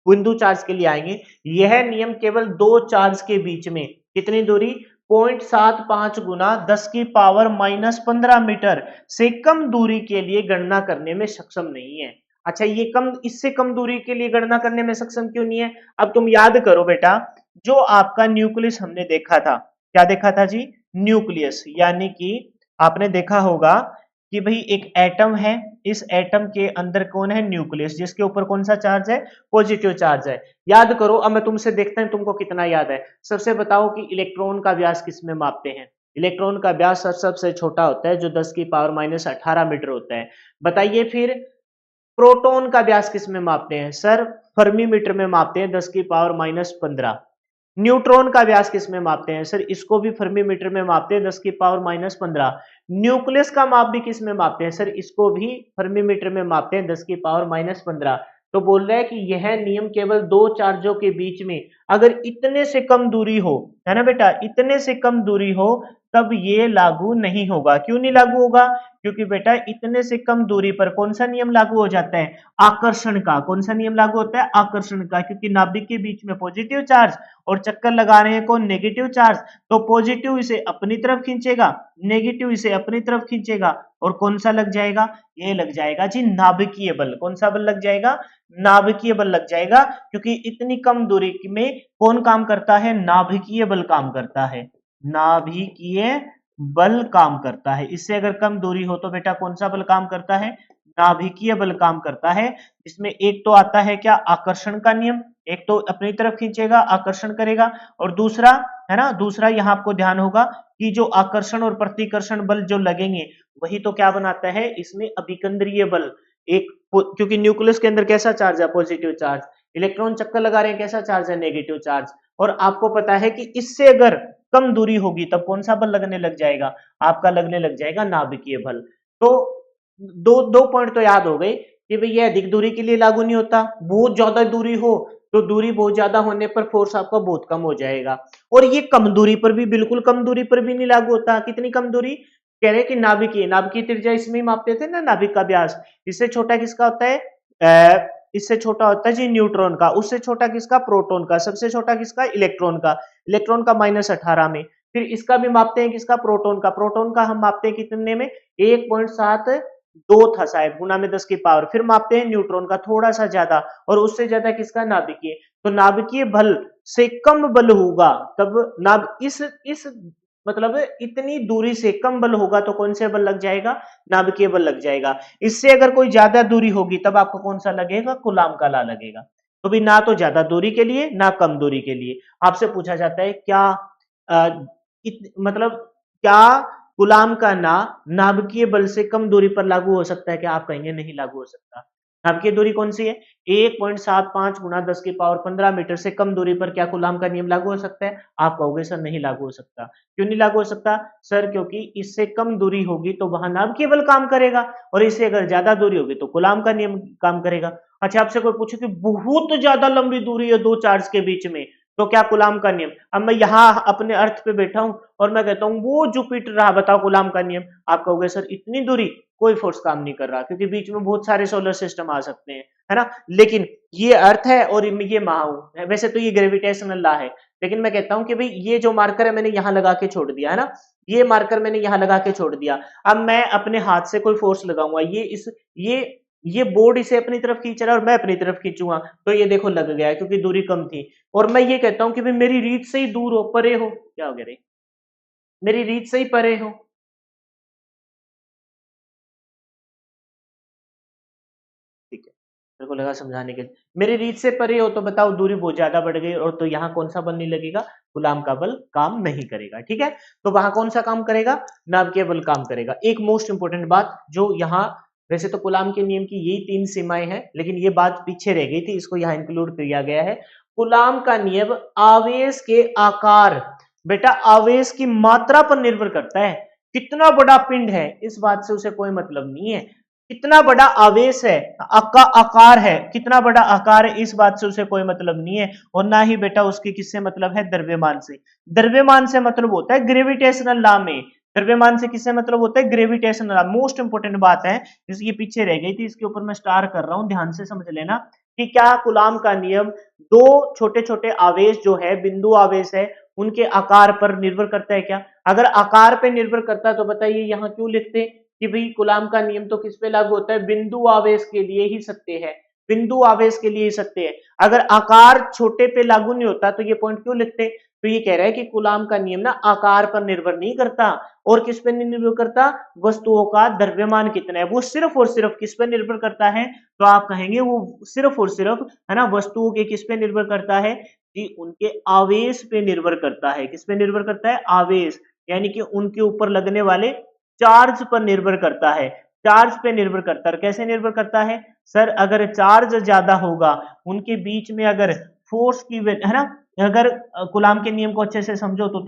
Speaker 1: बिंदु चार्ज के लिए आएंगे, यह नियम केवल दो चार्ज के बीच में कितनी दूरी 0.75 गुना 10 की पावर -15 मीटर से कम दूरी के लिए गणना करने में सक्षम नहीं है। अच्छा, ये कम, इससे कम दूरी के लिए गणना करने में सक्षम क्यों नहीं है? अब तुम याद करो बेटा, जो आपका न्यूक्लियस हमने देखा था, क्या देखा था जी? न्यूक्लियस, यानी कि आपने देखा होगा कि भाई एक एटम है, इस एटम के अंदर कौन है? न्यूक्लियस, जिसके ऊपर कौन सा चार्ज है? पॉजिटिव चार्ज है। याद करो, अब मैं तुमसे देखता हूं तुमको कितना याद है। सबसे बताओ कि इलेक्ट्रॉन का व्यास किस में मापते हैं? इलेक्ट्रॉन का व्यास सबसे छोटा होता है, जो 10 की पावर -18 मीटर होता है। बताइए फिर प्रोटॉन का व्यास किस में मापते हैं? सर फर्मी मीटर में मापते हैं, 10 की पावर -15। न्यूट्रॉन का व्यास किस में मापते हैं? सर इसको भी फर्मी मीटर में मापते हैं, 10 की पावर -15। न्यूक्लियस का माप भी किस में मापते हैं? सर इसको भी फर्मी मीटर में मापते हैं, 10 की पावर -15। तो बोल रहा है कि यह नियम केवल दो चार्जों के बीच में अगर इतने से कम दूरी हो, है ना बेटा, इतने से कम दूरी हो तब ये लागू नहीं होगा। क्यों नहीं लागू होगा? क्योंकि बेटा इतने से कम दूरी पर कौन सा नियम लागू हो जाता है? आकर्षण का। कौन सा नियम लागू होता है? आकर्षण का, क्योंकि नाभिक के बीच में पॉजिटिव चार्ज और चक्कर लगा रहे हैं कौन? Negative charge. तो पॉजिटिव इसे अपनी तरफ खींचेगा, नेगेटिव इसे अपनी तरफ खींचेगा, और कौन सा लग जाएगा? ये लग जाएगा जी नाभिकीय बल। कौन सा बल लग जाएगा? नाभिकीय बल लग जाएगा, क्योंकि इतनी कम दूरी में कौन काम करता है? नाभिकीय बल काम करता है, नाभिकीय बल काम करता है। इससे अगर कम दूरी हो तो बेटा कौन सा बल काम करता है? नाभिकीय बल काम करता है। इसमें एक तो आता है क्या? आकर्षण का नियम, एक तो अपनी तरफ खींचेगा, आकर्षण करेगा, और दूसरा, है ना, दूसरा यहां आपको ध्यान होगा कि जो आकर्षण और प्रतिकर्षण बल जो लगेंगे वही तो क्या बनाता है? इसमें अभिकंद्रीय बल। एक, क्योंकि न्यूक्लियस के अंदर कैसा चार्ज है? Positive charge. इलेक्ट्रॉन चक्कर लगा रहे हैं, कैसा चार्ज है? Negative charge. और आपको पता है कि इससे अगर कम दूरी होगी तब कौन सा बल लगने लग जाएगा? आपका लगने लग जाएगा नाभिकीय बल। तो दो दो पॉइंट तो याद हो गए कि भाई ये अधिक दूरी के लिए लागू नहीं होता, बहुत ज्यादा दूरी हो तो दूरी बहुत ज्यादा होने पर फोर्स आपका बहुत कम हो जाएगा, और ये कम दूरी पर भी, बिल्कुल कम दूरी पर भी नहीं लागू होता। कितनी कम दूरी कह रहे? कि नाभिकीय, नाभिकीय त्रिज्या इसमें ही मापते थे ना, नाभिक का व्यास। इससे छोटा किसका होता है? इससे छोटा होता है जी न्यूट्रॉन का। उससे छोटा किसका? प्रोटॉन का। सबसे छोटा किसका? इलेक्ट्रॉन का। इलेक्ट्रॉन का -18 में। फिर इसका भी मापते हैं, किसका? प्रोटॉन का। प्रोटॉन का हम मापते हैं कितने में? 1.72 था शायद, गुना में 10 की पावर। फिर मापते हैं न्यूट्रॉन का, थोड़ा सा ज्यादा, और उससे ज्यादा किसका? नाभिकीय। तो नाभिकीय बल से कम बल होगा तब इस मतलब इतनी दूरी से कम बल होगा तो कौन से बल लग जाएगा? नाभिकीय बल लग जाएगा। इससे अगर कोई ज्यादा दूरी होगी तब आपको कौन सा लगेगा? कूलाम का लॉ लगेगा। तो भी ना तो ज्यादा दूरी के लिए ना कम दूरी के लिए आपसे पूछा जाता है क्या मतलब क्या गुलाम का नाभिकीय बल से कम दूरी पर लागू हो सकता है? क्या आप कहेंगे नहीं लागू हो सकता। नाभिकीय दूरी कौन सी है? 1.75 गुना 10 की पावर 15 मीटर से कम दूरी पर क्या कूलाम का नियम लागू हो सकता है? आप कहोगे सर नहीं लागू हो सकता। क्यों नहीं लागू हो सकता? सर क्योंकि इससे कम दूरी होगी तो वहां नाभिकीय बल काम करेगा, और इससे अगर ज्यादा दूरी होगी तो कूलाम का नियम काम करेगा। अच्छा, आपसे कोई पूछे कि बहुत ज्यादा लंबी दूरी है दो चार्ज के बीच में, तो क्या कूलाम का नियम? अब मैं यहाँ अपने अर्थ पे बैठा हूं और मैं कहता हूं वो जुपिटर रहा, बताओ कूलाम का नियम। आप कहोगे सर इतनी दूरी कोई फोर्स काम नहीं कर रहा, क्योंकि बीच में बहुत सारे सोलर सिस्टम आ सकते हैं, है ना। लेकिन ये अर्थ है और ये महाऊ है। वैसे तो ये ग्रेविटेशनल लॉ है, लेकिन मैं कहता हूं कि भाई ये जो मार्कर है मैंने यहां लगा के छोड़ दिया, है ना, ये मार्कर मैंने यहां लगा के छोड़ दिया। अब मैं अपने हाथ से कोई फोर्स लगाऊंगा, ये बोर्ड इसे अपनी तरफ खींच रहा है और मैं अपनी तरफ खींचूंगा, तो ये देखो लग गया है, क्योंकि दूरी कम थी। और मैं ये कहता हूं कि भाई मेरी रीत से ही दूर हो, परे हो, क्या हो गया रे, मेरी रीत से ही परे हो। ठीक है, मेरे को लगा समझाने के लिए। मेरी रीत से परे हो तो बताओ दूरी बहुत ज्यादा बढ़ गई, और तो यहाँ कौन सा बल नहीं लगेगा? गुलाम का बल काम नहीं करेगा। ठीक है, तो वहां कौन सा काम करेगा? नाभिकीय बल काम करेगा। एक मोस्ट इंपोर्टेंट बात जो यहाँ, वैसे तो गुलाम के नियम की यही 3 सीमाएं हैं, लेकिन ये बात पीछे रह गई थी, इसको यहाँ इंक्लूड किया गया है। गुलाम का नियम आवेश के आकार, बेटा आवेश की मात्रा पर निर्भर करता है। कितना बड़ा पिंड है इस बात से उसे कोई मतलब नहीं है। कितना बड़ा आवेश है, आकार है, कितना बड़ा आकार है, इस बात से उसे कोई मतलब नहीं है। और ना ही बेटा उसके किससे मतलब है, द्रव्यमान से। द्रव्यमान से मतलब होता है ग्रेविटेशनल लॉ में। द्रव्यमान से किससे मतलब होता है, ग्रेविटेशनल लॉ। मोस्ट इंपोर्टेंट बात है, इसकी पीछे रह गई थी, इसके ऊपर मैं स्टार कर रहा हूं, ध्यान से समझ लेना कि क्या कूलाम का नियम दो छोटे छोटे आवेश जो है, बिंदु आवेश है, उनके आकार पर निर्भर करता है क्या? अगर आकार पर निर्भर करता है तो बताइए यहां क्यों लिखते कि भाई कूलाम का नियम तो किस पे लागू होता है, बिंदु आवेश के लिए ही सत्य है, बिंदु आवेश के लिए ही सत्य है। अगर आकार छोटे पे लागू नहीं होता तो ये पॉइंट क्यों लिखते? तो ये कह रहा है कि कूलाम का नियम ना आकार पर निर्भर नहीं करता, और किस पे नहीं निर्भर करता, वस्तुओं का द्रव्यमान कितना है, वो सिर्फ और सिर्फ किस पे निर्भर करता है? तो आप कहेंगे वो सिर्फ और सिर्फ है ना, वस्तुओं के किस पे निर्भर करता है कि उनके आवेश पे निर्भर करता है। किस पे निर्भर करता है? आवेश, यानी कि उनके ऊपर लगने वाले चार्ज पर निर्भर करता है। चार्ज पे निर्भर करता है। कैसे निर्भर करता है सर? अगर चार्ज ज्यादा होगा, उनके बीच में अगर फोर्स की है ना, अगर कूलाम के नियम को अच्छे से समझो तो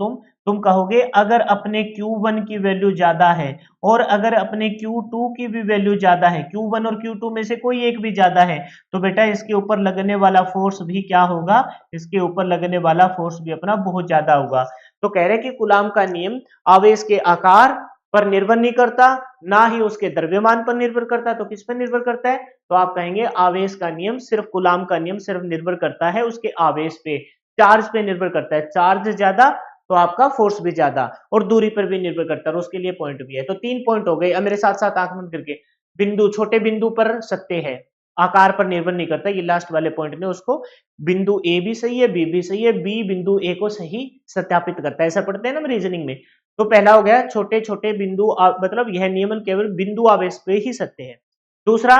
Speaker 1: तुम कहोगे अगर अपने Q1 की वैल्यू ज्यादा है और अगर अपने Q2 की भी वैल्यू ज्यादा है, Q1 और Q2 में से कोई एक भी ज्यादा है, तो बेटा इसके ऊपर लगने वाला फोर्स भी क्या होगा? इसके ऊपर लगने वाला फोर्स भी अपना बहुत ज्यादा होगा। तो कह रहे कि कूलाम का नियम आवेश के आकार पर निर्भर नहीं करता, ना ही उसके द्रव्यमान पर निर्भर करता। तो किस पर निर्भर करता है? तो आप कहेंगे आवेश का नियम सिर्फ, कूलाम का नियम सिर्फ निर्भर करता है उसके आवेश पे, चार्ज पे निर्भर करता है। चार्ज ज्यादा तो आपका फोर्स भी ज्यादा, और दूरी पर भी निर्भर करता है, और उसके लिए पॉइंट भी है। तो 3 पॉइंट हो गए। अब मेरे साथ साथ आंख बंद करके, बिंदु, छोटे बिंदु पर सत्य है, आकार पर निर्भर नहीं करता। ये लास्ट वाले पॉइंट ने उसको, बिंदु ए भी सही है, बी भी सही है, बी बिंदु ए को सही सत्यापित करता है। ऐसा पढ़ते हैं ना रीजनिंग में। तो पहला हो गया छोटे छोटे बिंदु, मतलब यह नियमन केवल बिंदु आवेश पे ही सत्य है। दूसरा,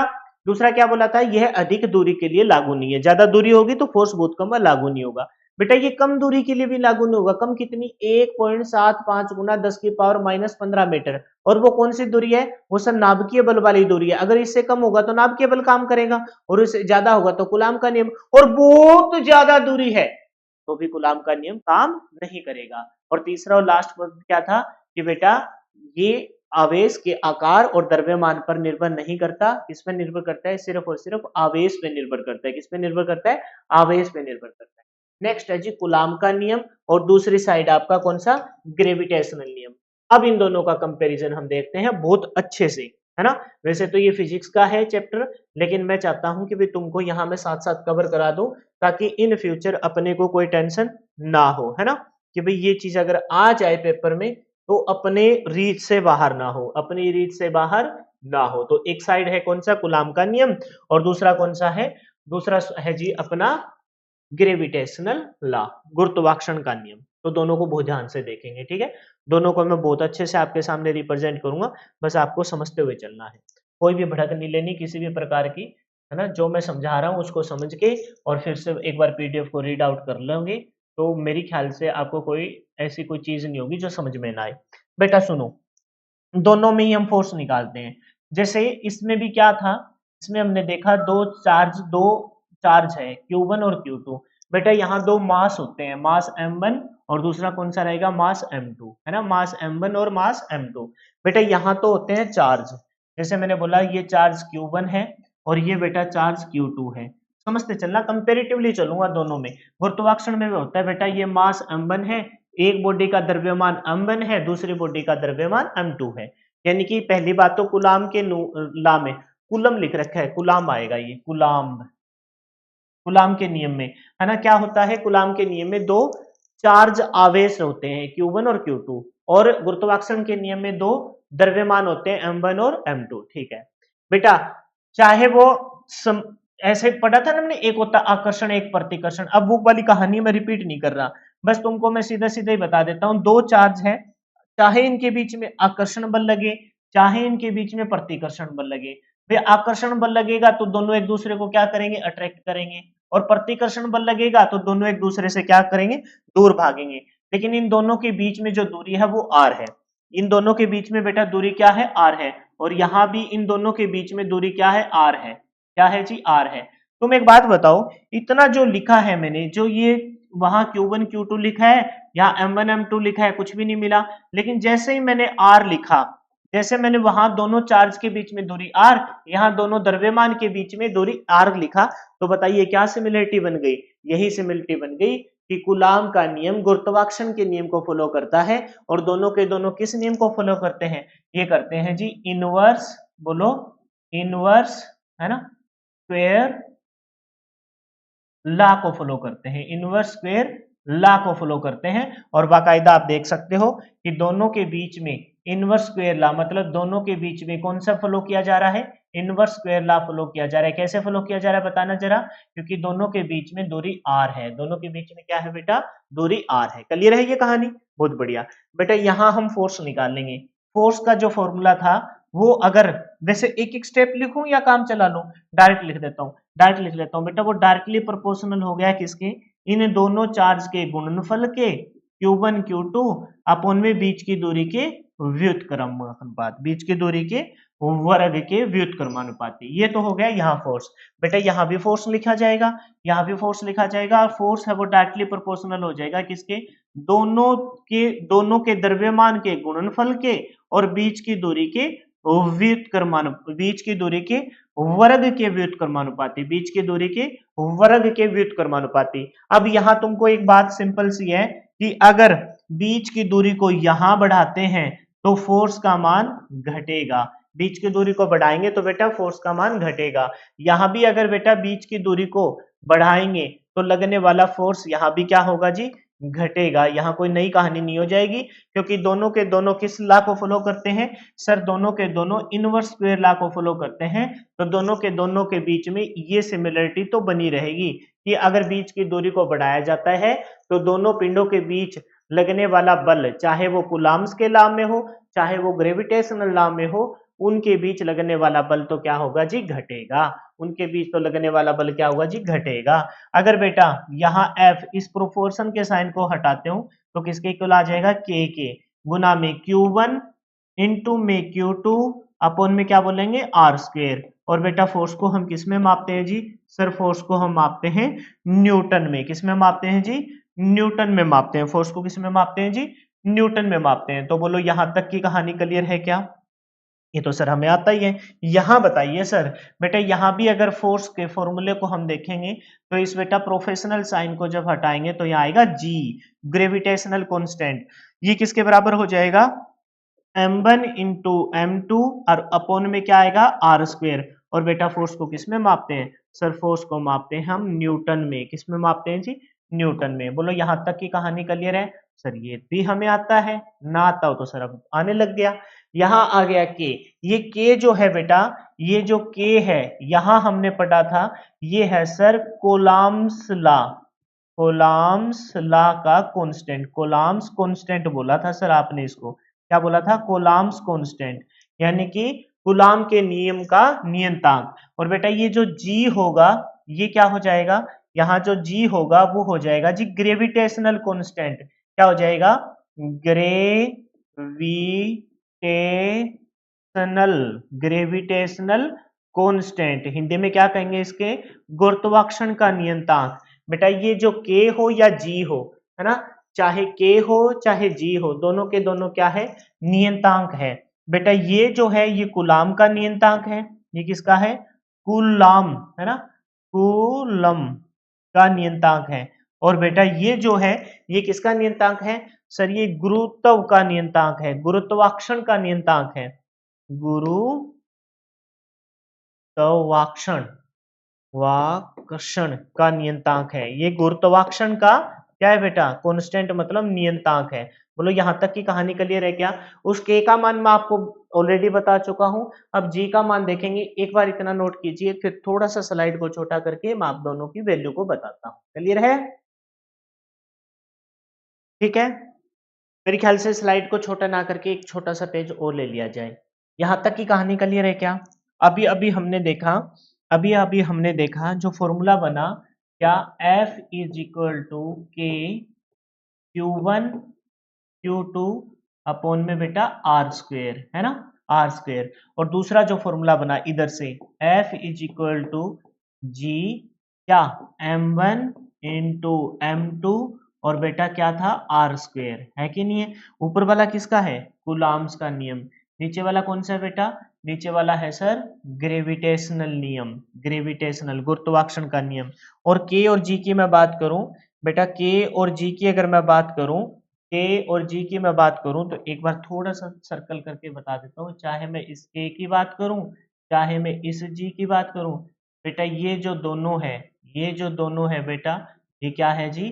Speaker 1: दूसरा क्या बोला था? यह अधिक दूरी के लिए लागू नहीं है। ज्यादा दूरी होगी तो फोर्स बहुत कम है, लागू नहीं होगा। बेटा ये कम दूरी के लिए भी लागू नहीं होगा। कम कितनी? 1.75 गुना 10 की पावर -15 मीटर। और वो कौन सी दूरी है? वो सर नाभिकीय बल वाली दूरी है। अगर इससे कम होगा तो नाभिकीय बल काम करेगा, और इससे ज्यादा होगा तो कूलाम का नियम। और बहुत ज्यादा दूरी है तो भी कूलाम का नियम काम नहीं करेगा। और तीसरा और लास्ट पॉइंट क्या था कि बेटा ये आवेश के आकार और द्रव्यमान पर निर्भर नहीं करता। किस पर निर्भर करता है? सिर्फ और सिर्फ आवेश पे निर्भर करता है। किस पे निर्भर करता है? आवेश पे निर्भर करता है। नेक्स्ट है जी कूलाम का नियम, और दूसरी साइड आपका कौन सा? ग्रेविटेशनल नियम। अब इन दोनों का कंपैरिजन हम देखते हैं बहुत अच्छे से, है ना। वैसे तो ये फिजिक्स का है चैप्टर, लेकिन मैं चाहता हूं कि भी तुमको यहां मैं साथ साथ कवर करा दूं, ताकि इन फ्यूचर अपने को कोई टेंशन ना हो, है ना, कि भाई ये चीज अगर आ जाए पेपर में तो अपने रीच से बाहर ना हो, अपनी रीच से बाहर ना हो। तो एक साइड है कौन सा? कूलाम का नियम, और दूसरा कौन सा है? दूसरा है जी अपना ग्रेविटेशनल लॉ, गुरुत्वाकर्षण का नियम। तो दोनों को बहुत ध्यान से देखेंगे, ठीक है। दोनों को मैं बहुत अच्छे से आपके सामने रिप्रेजेंट करूंगा, बस आपको समझते हुए चलना है। कोई भी भड़क नहीं लेनी किसी भी प्रकार की, है ना। जो मैं समझा रहा हूं उसको समझ के और फिर से एक बार पीडीएफ को रीड आउट कर लेंगे, तो मेरी ख्याल से आपको कोई ऐसी कोई चीज नहीं होगी जो समझ में ना आए। बेटा सुनो, दोनों में ही हम फोर्स निकालते हैं। जैसे इसमें भी क्या था, इसमें हमने देखा दो चार्ज है Q1 और Q2। बेटा यहाँ दो मास होते हैं, मास M1 और दूसरा कौन सा रहेगा? मास M2, है ना। मास M1 और मास M2। बेटा यहाँ तो होते हैं चार्ज, जैसे मैंने बोला ये चार्ज Q1 है और ये बेटा चार्ज Q2 है। समझते चलना, कंपेरेटिवली चलूंगा दोनों में। गुरुत्वाकर्षण में भी होता है बेटा, ये मास M1 है, एक बॉडी का द्रव्यमान M1 है, दूसरी बॉडी का द्रव्यमान M2 है। यानी कि पहली बात तो कूलाम के ला में कूलम लिख रखा है, कूलाम आएगा, ये कूलाम, कूलाम के नियम में, है ना। क्या होता है कूलाम के नियम में? दो चार्ज आवेश होते हैं Q1 और Q2, और गुरुत्वाकर्षण के नियम में दो द्रव्यमान होते हैं M1 और M2, ठीक है बेटा। चाहे वो ऐसे पढ़ा था ना हमने, एक होता आकर्षण एक प्रतिकर्षण। अब वो वाली कहानी मैं रिपीट नहीं कर रहा, बस तुमको मैं सीधा सीधा ही बता देता हूं। दो चार्ज है, चाहे इनके बीच में आकर्षण बल लगे, चाहे इनके बीच में प्रतिकर्षण बल लगे। भाई आकर्षण बल लगेगा तो दोनों एक दूसरे को क्या करेंगे? अट्रैक्ट करेंगे। और प्रतिकर्षण बल लगेगा तो दोनों एक दूसरे से क्या करेंगे? दूर भागेंगे। लेकिन इन दोनों के बीच में जो दूरी है वो r है। इन दोनों के बीच में बेटा दूरी क्या है? r है। और यहां भी इन दोनों के बीच में दूरी क्या है? r है। क्या है जी? r है। तुम एक बात बताओ, इतना जो लिखा है मैंने, जो ये वहां Q1 Q2 लिखा है, यहाँ M1 M2 लिखा है, कुछ भी नहीं मिला। लेकिन जैसे ही मैंने R लिखा, जैसे मैंने वहां दोनों चार्ज के बीच में दूरी r, यहाँ दोनों द्रव्यमान के बीच में दूरी r लिखा, तो बताइए क्या सिमिलरिटी बन गई? यही सिमिलरिटी बन गई कि कूलाम का नियम गुरुत्वाकर्षण के नियम को फॉलो करता है, और दोनों के दोनों किस नियम को फॉलो करते हैं? ये करते हैं जी इनवर्स, बोलो इनवर्स, है ना, स्क्वायर लॉ को फॉलो करते हैं, इनवर्स स्क्वायर लॉ को फॉलो करते हैं। और बाकायदा आप देख सकते हो कि दोनों के बीच में इनवर्स स्क्वायर लॉ, मतलब दोनों के बीच में कौन सा फॉलो किया जा रहा है? इनवर्स स्क्वायर लॉ फॉलो किया जा रहा है। कैसे फॉलो किया जा रहा है बताना जरा? क्योंकि दोनों के बीच में दूरी r है, दोनों के बीच में क्या है बेटा? दूरी r है। क्लियर है ये कहानी? बहुत बढ़िया बेटा। यहां हम फोर्स निकालेंगे। फोर्स का जो फॉर्मूला था वो, अगर वैसे एक एक स्टेप लिखूं या काम चला लूं? डायरेक्ट लिख देता हूं, डायरेक्ट लिख लेता हूं बेटा। वो डायरेक्टली प्रोपोर्शनल हो गया किसके? इन दोनों चार्ज के गुणनफल के, Q1 Q2 अपॉन में बीच की दूरी के व्युत्क्रमानुपात, बीच की दूरी के वर्ग के व्युत्क्रमानुपाती। ये तो हो गया यहाँ फोर्स। बेटा यहाँ भी फोर्स लिखा जाएगा, यहाँ भी फोर्स लिखा जाएगा, और फोर्स है वो डायरेक्टली प्रोपोर्शनल हो जाएगा किसके? दोनों के द्रव्यमान के गुणनफल के और बीच की दूरी के बीच की दूरी के वर्ग के व्युत्क्रमानुपाती, बीच की दूरी के वर्ग के व्युत्क्रमानुपाती। अब यहां तुमको एक बात सिंपल सी है कि अगर बीच की दूरी को यहां बढ़ाते हैं तो फोर्स का मान घटेगा, बीच की दूरी को बढ़ाएंगे तो बेटा फोर्स का मान घटेगा। यहां भी अगर बेटा बीच की दूरी को बढ़ाएंगे तो लगने वाला फोर्स यहां भी क्या होगा जी? घटेगा। यहाँ कोई नई कहानी नहीं हो जाएगी, क्योंकि दोनों के दोनों किस लॉ को फॉलो करते हैं? सर दोनों के दोनों इनवर्स स्क्वायर लॉ को फॉलो करते हैं। तो दोनों के बीच में ये सिमिलरिटी तो बनी रहेगी कि अगर बीच की दूरी को बढ़ाया जाता है तो दोनों पिंडों के बीच लगने वाला बल, चाहे वो कूलाम्स के लॉ में हो चाहे वो ग्रेविटेशनल लॉ में हो, उनके बीच लगने वाला बल तो क्या होगा जी? घटेगा। उनके बीच तो लगने वाला बल क्या होगा जी? घटेगा। अगर बेटा यहाँ F इस प्रोपोर्शन के साइन को हटाते हूं तो किसके इक्वल आ जाएगा? K के गुना में Q1 इंटू में Q2 अपॉन में क्या बोलेंगे? R square. और बेटा फोर्स को हम किस में मापते हैं जी? सर फोर्स को हम मापते हैं न्यूटन में। किस में मापते हैं जी? न्यूटन में मापते हैं। फोर्स को किस में मापते हैं जी? न्यूटन में मापते हैं। तो बोलो यहां तक की कहानी क्लियर है क्या? ये तो सर हमें आता ही है। यहां बताइए सर, बेटा यहां भी अगर फोर्स के फॉर्मूले को हम देखेंगे तो इस बेटा प्रोफेशनल साइन को जब हटाएंगे तो यहाँ आएगा जी, ग्रेविटेशनल कांस्टेंट। ये किसके बराबर हो जाएगा? m1 इंटू m2 और अपॉन में क्या आएगा? R square. और बेटा फोर्स को किस में मापते हैं? सर फोर्स को मापते हैं हम न्यूटन में। किस में मापते हैं जी? न्यूटन में। बोलो यहां तक की कहानी क्लियर है? सर ये भी हमें आता है, ना आता हो तो सर अब आने लग गया। यहां आ गया के। ये के जो है बेटा, ये जो के है यहां हमने पढ़ा था, ये है sir Coulomb's law, Coulomb's law का कांस्टेंट। कोलाम्स कांस्टेंट बोला था सर आपने इसको, क्या बोला था? कोलाम्स कांस्टेंट, यानी कि कूलाम के नियम का नियतांक। और बेटा ये जो जी होगा ये क्या हो जाएगा? यहाँ जो जी होगा वो हो जाएगा जी ग्रेविटेशनल कांस्टेंट। क्या हो जाएगा? Gravitational constant. हिंदी में क्या कहेंगे इसके? गुरुत्वाकर्षण का नियतांक। बेटा ये जो के हो या जी हो, है ना, चाहे के हो चाहे जी हो, दोनों के दोनों क्या है? नियतांक है। बेटा ये जो है ये कूलाम का नियतांक है। ये किसका है? कूलाम, है ना, कूलम का नियतांक है। और बेटा ये जो है ये किसका नियतांक है? सर ये गुरुत्व का नियतांक है, गुरुत्वाकर्षण का नियतांक है। गुरुत्वाकर्षण वाकर्षण का नियतांक है। ये गुरुत्वाकर्षण का क्या है बेटा? कांस्टेंट, मतलब नियतांक है। बोलो यहां तक की कहानी क्लियर है क्या? उस के का मान मैं आपको ऑलरेडी बता चुका हूं। अब जी का मान देखेंगे। एक बार इतना नोट कीजिए, फिर थोड़ा सा स्लाइड को छोटा करके मैं आप दोनों की वैल्यू को बताता हूं। क्लियर है? ठीक है, मेरे ख्याल से स्लाइड को छोटा ना करके एक छोटा सा पेज और ले लिया जाए। यहां तक की कहानी क्लियर है क्या? अभी अभी हमने देखा, अभी अभी हमने देखा जो फॉर्मूला बना, क्या? F इज इक्वल टू के Q1 Q2 अपॉन में बेटा आर स्क्वेयर, है ना, आर स्क्वेयर। और दूसरा जो फॉर्मूला बना इधर से, F इज इक्वल टू जी, क्या? M1 इंटू M2 और बेटा क्या था? आर स्क्वेयर, है कि नहीं है? ऊपर वाला किसका है? कूलाम्स का नियम। नीचे वाला कौन सा है बेटा? नीचे वाला है सर ग्रेविटेशनल नियम, ग्रेविटेशनल गुरुत्वाकर्षण का नियम। और के और जी की मैं बात करूं बेटा, के और जी की अगर मैं बात करूं, के और जी की मैं बात करूं तो एक बार थोड़ा सा सर्कल करके बता देता हूं। चाहे मैं इस के की बात करूं, चाहे मैं इस जी की बात करूं, बेटा ये जो दोनों है, ये जो दोनों है बेटा, ये क्या है जी?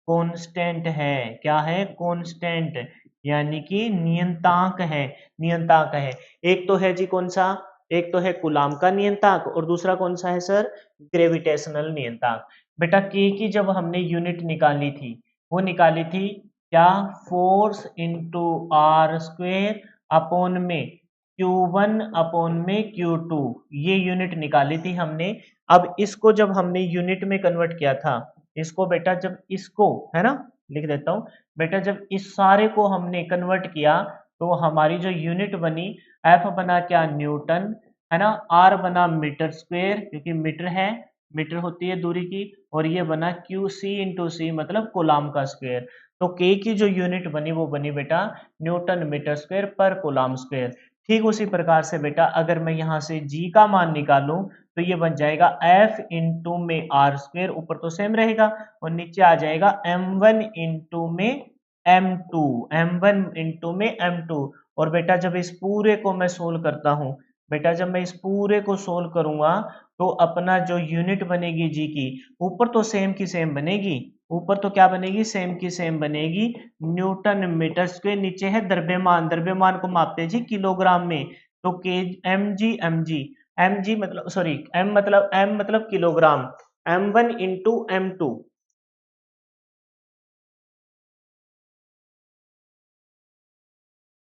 Speaker 1: कांस्टेंट है। क्या है? कांस्टेंट, यानी कि नियंतांक है, नियंतांक है। एक तो है जी कौन सा? एक तो है कूलाम का नियंतांक और दूसरा कौन सा है सर? ग्रेविटेशनल नियंतांक। बेटा के की जब हमने यूनिट निकाली थी, वो निकाली थी क्या? Force into R square upon में Q1 अपॉन में Q2, ये यूनिट निकाली थी हमने। अब इसको जब हमने यूनिट में कन्वर्ट किया था, इसको बेटा जब इसको, है ना, लिख देता हूं बेटा, जब इस सारे को हमने कन्वर्ट किया तो हमारी जो यूनिट बनी, एफ बना क्या? न्यूटन, है ना, आर बना मीटर स्क्वेयर क्योंकि मीटर है, मीटर होती है दूरी की, और ये बना क्यू सी इंटू सी मतलब कोलाम का स्क्वेयर। तो के की जो यूनिट बनी वो बनी बेटा न्यूटन मीटर स्क्वेयर पर कोलाम स्क्वेयर। ठीक उसी प्रकार से बेटा अगर मैं यहाँ से जी का मान निकालूं तो ये बन जाएगा एफ इंटू में आर स्क्वेयर, ऊपर तो सेम रहेगा, और नीचे आ जाएगा m1 इंटू में m2, m1 इंटू में m2। और बेटा जब इस पूरे को मैं सोल्व करता हूं, बेटा जब मैं इस पूरे को सोल्व करूंगा तो अपना जो यूनिट बनेगी जी की, ऊपर तो सेम की सेम बनेगी, ऊपर तो क्या बनेगी? सेम की सेम बनेगी, न्यूटन मीटर स्क्वेयर, नीचे है द्रव्यमान, द्रव्यमान को मापते हैं जी किलोग्राम में, तो K M G, M G, M G मतलब सॉरी एम मतलब किलोग्राम, m1 इंटू m2,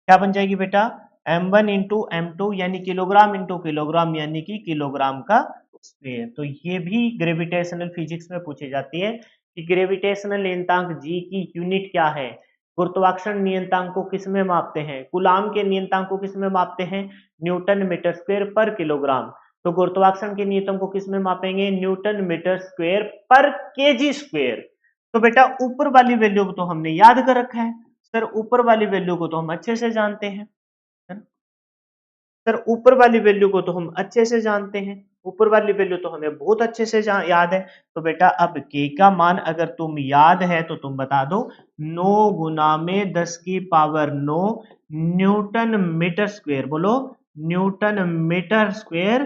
Speaker 1: क्या बन जाएगी बेटा? m1 इंटू m2 यानी किलोग्राम इंटू किलोग्राम यानी कि किलोग्राम का स्क्वायर। तो ये भी ग्रेविटेशनल फिजिक्स में पूछी जाती है कि ग्रेविटेशनल नियतांक जी की यूनिट क्या है, गुरुत्वाकर्षण नियतांक को किस में मापते हैं, कूलाम के नियतांक को किस में मापते हैं? न्यूटन मीटर स्क्वायर पर किलोग्राम। तो गुरुत्वाकर्षण के नियतम को किस में मापेंगे? न्यूटन मीटर स्क्वायर पर केजी स्क्वायर। तो बेटा ऊपर वाली वैल्यू को तो हमने याद कर रखा है सर, ऊपर वाली वैल्यू को तो हम अच्छे से जानते हैं, है ना? सर ऊपर वाली वैल्यू को तो हम अच्छे से जानते हैं, ऊपर वाली वैल्यू तो हमें बहुत अच्छे से याद है। तो बेटा अब के का मान अगर तुम याद है तो तुम बता दो, 9 गुना में 10 की पावर 9 न्यूटन मीटर स्क्वायर, बोलो न्यूटन मीटर स्क्वायर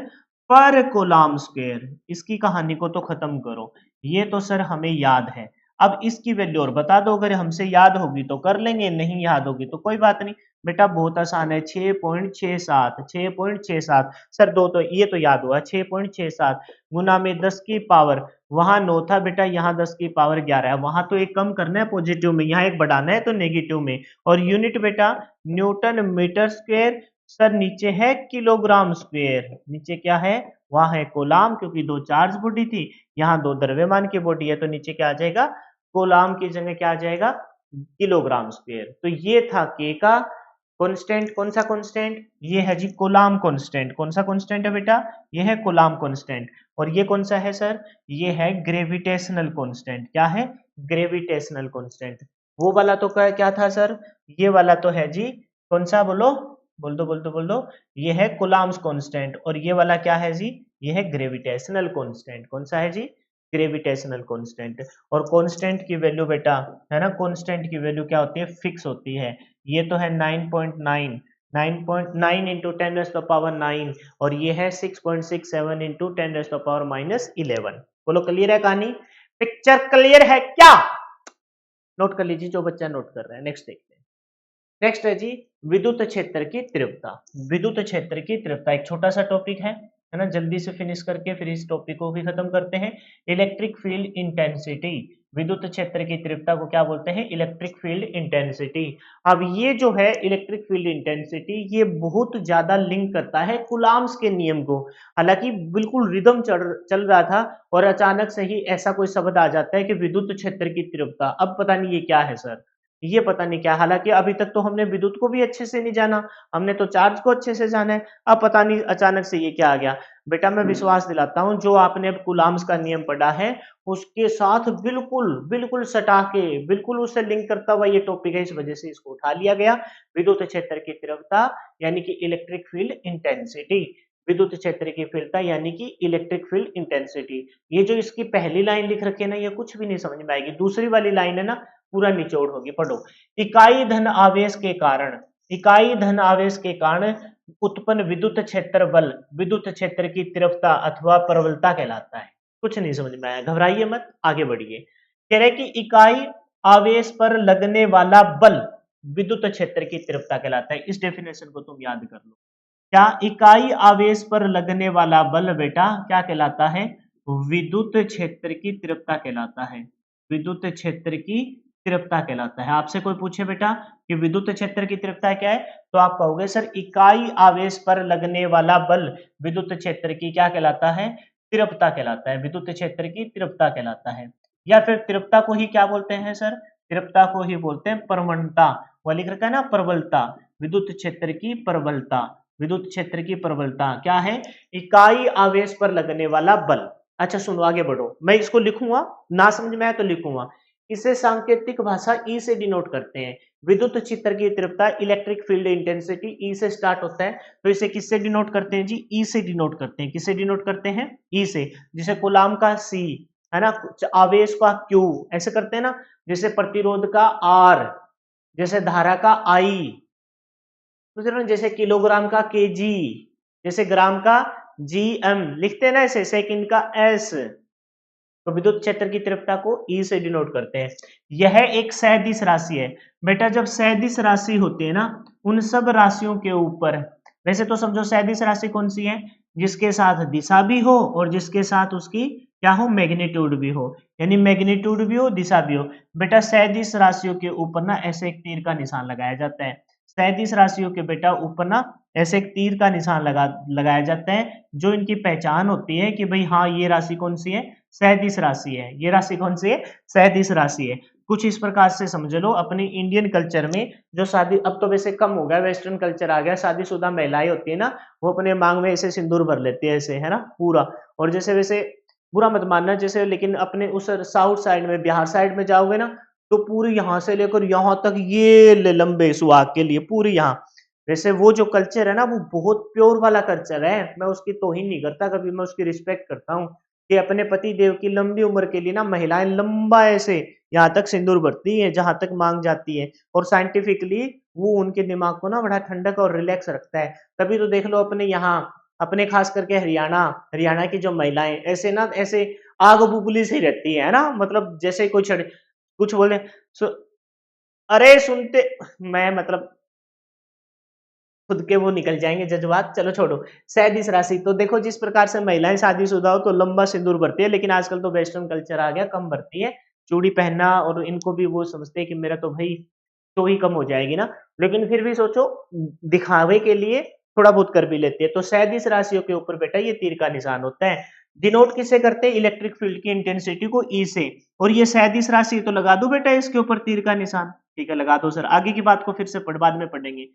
Speaker 1: पर कोलाम स्क्वायर। इसकी कहानी को तो खत्म करो, ये तो सर हमें याद है। अब इसकी वैल्यू और बता दो, अगर हमसे याद होगी तो कर लेंगे, नहीं याद होगी तो कोई बात नहीं। बेटा बहुत आसान है, 6.67, 6.67 सर, दो तो ये तो याद हुआ, 6.67 गुना में 10 की पावर, वहां 9 था बेटा, यहाँ 10 की पावर 11 है, वहां तो एक कम करना है पॉजिटिव में, यहाँ एक बढ़ाना है तो नेगेटिव में। और यूनिट बेटा न्यूटन मीटर स्क्वायर, सर नीचे है किलोग्राम स्क्वायर, नीचे क्या है? वहां है कोलाम, क्योंकि दो चार्ज बॉडी थी, यहाँ दो द्रव्यमान की बॉडी है, तो नीचे क्या आ जाएगा? कोलाम की जगह क्या आ जाएगा? Kilogram square. तो ये था के का कांस्टेंट। कौन सा कांस्टेंट? ये है जी कूलाम कांस्टेंट। कौन सा कांस्टेंट है बेटा? ये है कूलाम कांस्टेंट। और ये कौन सा है सर? ये है ग्रेविटेशनल कांस्टेंट। क्या है? Gravitational constant. वो वाला तो क्या था सर? ये वाला तो है जी कौन सा, बोलो, बोल दो बोल दो बोल दो, ये है कूलाम्स कांस्टेंट। और ये वाला क्या है जी? ये है ग्रेविटेशनल कांस्टेंट। कौन सा है जी? Gravitational constant. और कांस्टेंट की वैल्यू बेटा, है ना, कांस्टेंट की वैल्यू क्या होती है? फिक्स होती है। ये तो है 9.9, 9.9 into 10 raise to the power 9, और ये है 6.67 into 10 raise to the power -11। बोलो क्लियर है कहानी? पिक्चर क्लियर है क्या? नोट कर लीजिए जो बच्चा नोट कर रहा है। नेक्स्ट देखते हैं। नेक्स्ट है जी विद्युत क्षेत्र की तीव्रता। विद्युत क्षेत्र की तीव्रता एक छोटा सा टॉपिक है ना, जल्दी से फिनिश करके फिर इस टॉपिक को भी खत्म करते हैं। इलेक्ट्रिक फील्ड इंटेंसिटी, विद्युत क्षेत्र की तीव्रता को क्या बोलते हैं? Electric field intensity. अब ये जो है इलेक्ट्रिक फील्ड इंटेंसिटी, ये बहुत ज्यादा लिंक करता है कूलाम्स के नियम को। हालांकि बिल्कुल रिदम चल रहा था और अचानक से ही ऐसा कोई शब्द आ जाता है कि विद्युत क्षेत्र की तीव्रता। अब पता नहीं ये क्या है सर, ये पता नहीं क्या। हालांकि अभी तक तो हमने विद्युत को भी अच्छे से नहीं जाना, हमने तो चार्ज को अच्छे से जाना है, अब पता नहीं अचानक से ये क्या आ गया। बेटा मैं विश्वास दिलाता हूं, जो आपने अब कूलाम्स का नियम पढ़ा है उसके साथ बिल्कुल बिल्कुल सटा के, बिल्कुल उससे लिंक करता हुआ ये टॉपिक है, इस वजह से इसको उठा लिया गया। विद्युत क्षेत्र की तीव्रता यानी कि इलेक्ट्रिक फील्ड इंटेंसिटी, विद्युत क्षेत्र की तीव्रता यानी कि इलेक्ट्रिक फील्ड इंटेंसिटी। ये जो इसकी पहली लाइन लिख रखी है ना, ये कुछ भी नहीं समझ में आएगी। दूसरी वाली लाइन है ना, पूरा निचोड़ होगी, पढ़ो। इकाई धन आवेश के कारण, इकाई धन आवेश के कारण उत्पन्न विद्युत क्षेत्र बल विद्युत क्षेत्र की तीव्रता अथवा प्रबलता कहलाता है। कुछ नहीं समझ में आया, घबराइए मत, आगे बढ़िए। कह रहे कि इकाई आवेश पर लगने वाला बल विद्युत क्षेत्र की तीव्रता कहलाता है। इस डेफिनेशन को तुम याद कर लो। क्या इकाई आवेश पर लगने वाला बल बेटा क्या कहलाता है? विद्युत क्षेत्र की तीव्रता कहलाता है। विद्युत क्षेत्र की तीव्रता कहलाता है। आपसे कोई पूछे बेटा कि विद्युत क्षेत्र की तीव्रता क्या है, तो आप कहोगे सर इकाई आवेश पर लगने वाला बल विद्युत क्षेत्र की क्या कहलाता है? तीव्रता कहलाता है। विद्युत क्षेत्र की तीव्रता कहलाता है। या फिर तीव्रता को ही क्या बोलते हैं सर? तीव्रता को ही बोलते हैं प्रवणता। वो लिख रखा है ना प्रबलता, विद्युत क्षेत्र की प्रबलता। विद्युत क्षेत्र की प्रबलता क्या है? इकाई आवेश पर लगने वाला बल। अच्छा सुनो, आगे बढ़ो, मैं इसको लिखूंगा, ना समझ में आए तो लिखूंगा। इसे सांकेतिक भाषा ई से डिनोट करते हैं। विद्युत क्षेत्र की तीव्रता इलेक्ट्रिक फील्ड इंटेंसिटी ई से स्टार्ट होता है, तो इसे किससे डिनोट करते हैं जी? ई से डिनोट करते हैं। किससे डिनोट करते हैं? ई से। जैसे कूलाम का सी है ना, आवेश का क्यू, ऐसे करते हैं ना। जैसे प्रतिरोध का आर, जैसे धारा का आई, जैसे किलोग्राम का केजी, जैसे ग्राम का जीएम, लिखते हैं ना ऐसे, सेकंड का एस। तो विद्युत क्षेत्र की तीव्रता को ई से डिनोट करते हैं। यह एक सदिश राशि है। बेटा जब सदिश राशि होती है ना, उन सब राशियों के ऊपर, वैसे तो समझो सदिश राशि कौन सी है? जिसके साथ दिशा भी हो और जिसके साथ उसकी क्या हो? मैग्नीट्यूड भी हो। यानी मैग्नीट्यूड भी हो, दिशा भी हो। बेटा सदिश राशियों के ऊपर ना ऐसे एक तीर का निशान लगाया जाता है। सदिश राशियों के बेटा ऊपर ना ऐसे एक तीर का निशान लगाया जाता है, जो इनकी पहचान होती है कि भाई हाँ ये राशि कौन सी है? सदिश राशि है। ये राशि कौन सी है? सदिश राशि है। कुछ इस प्रकार से समझ लो, अपनी इंडियन कल्चर में जो शादी, अब तो वैसे कम हो गया, वेस्टर्न कल्चर आ गया, शादीशुदा महिलाएं होती है ना, वो अपने मांग में ऐसे सिंदूर भर लेती है ऐसे, है ना पूरा। और जैसे वैसे बुरा मत मानना, जैसे लेकिन अपने उस साउथ साइड में, बिहार साइड में जाओगे ना, तो पूरी यहाँ से लेकर यहाँ तक ये लंबे सुहाग के लिए पूरी यहाँ। वैसे वो जो कल्चर है ना, वो बहुत प्योर वाला कल्चर है। मैं उसकी तौहीन नहीं करता कभी, मैं उसकी रिस्पेक्ट करता हूँ कि अपने पति देव की लंबी उम्र के लिए ना महिलाएं लंबा ऐसे यहाँ तक सिंदूर भरती है जहां तक मांग जाती है। और साइंटिफिकली वो उनके दिमाग को ना बड़ा ठंडक और रिलैक्स रखता है। तभी तो देख लो अपने यहाँ, अपने खास करके हरियाणा, हरियाणा की जो महिलाएं ऐसे ना ऐसे आग बुबुली से रहती है ना, मतलब जैसे कुछ कुछ बोले अरे सुनते, मैं मतलब खुद के वो निकल जाएंगे जज्बात, चलो छोड़ो। सदिश राशि तो देखो, जिस प्रकार से महिलाएं शादीशुदा हो तो लंबा सिंदूर भरती है, लेकिन आजकल तो वेस्टर्न कल्चर आ गया, कम भरती है चूड़ी पहनना, और इनको भी वो समझते हैं कि मेरा तो भाई तो ही कम हो जाएगी ना, लेकिन फिर भी सोचो दिखावे के लिए थोड़ा बहुत कर भी लेते हैं। तो सदिश राशियों के ऊपर बेटा ये तीर का निशान होता है। डिनोट किससे करते हैं? इलेक्ट्रिक फील्ड की इंटेंसिटी को ई से। और ये सदिश राशि तो लगा दो बेटा इसके ऊपर तीर का निशान, ठीक है लगा दो सर। आगे की बात को फिर से बाद में पढ़ेंगे।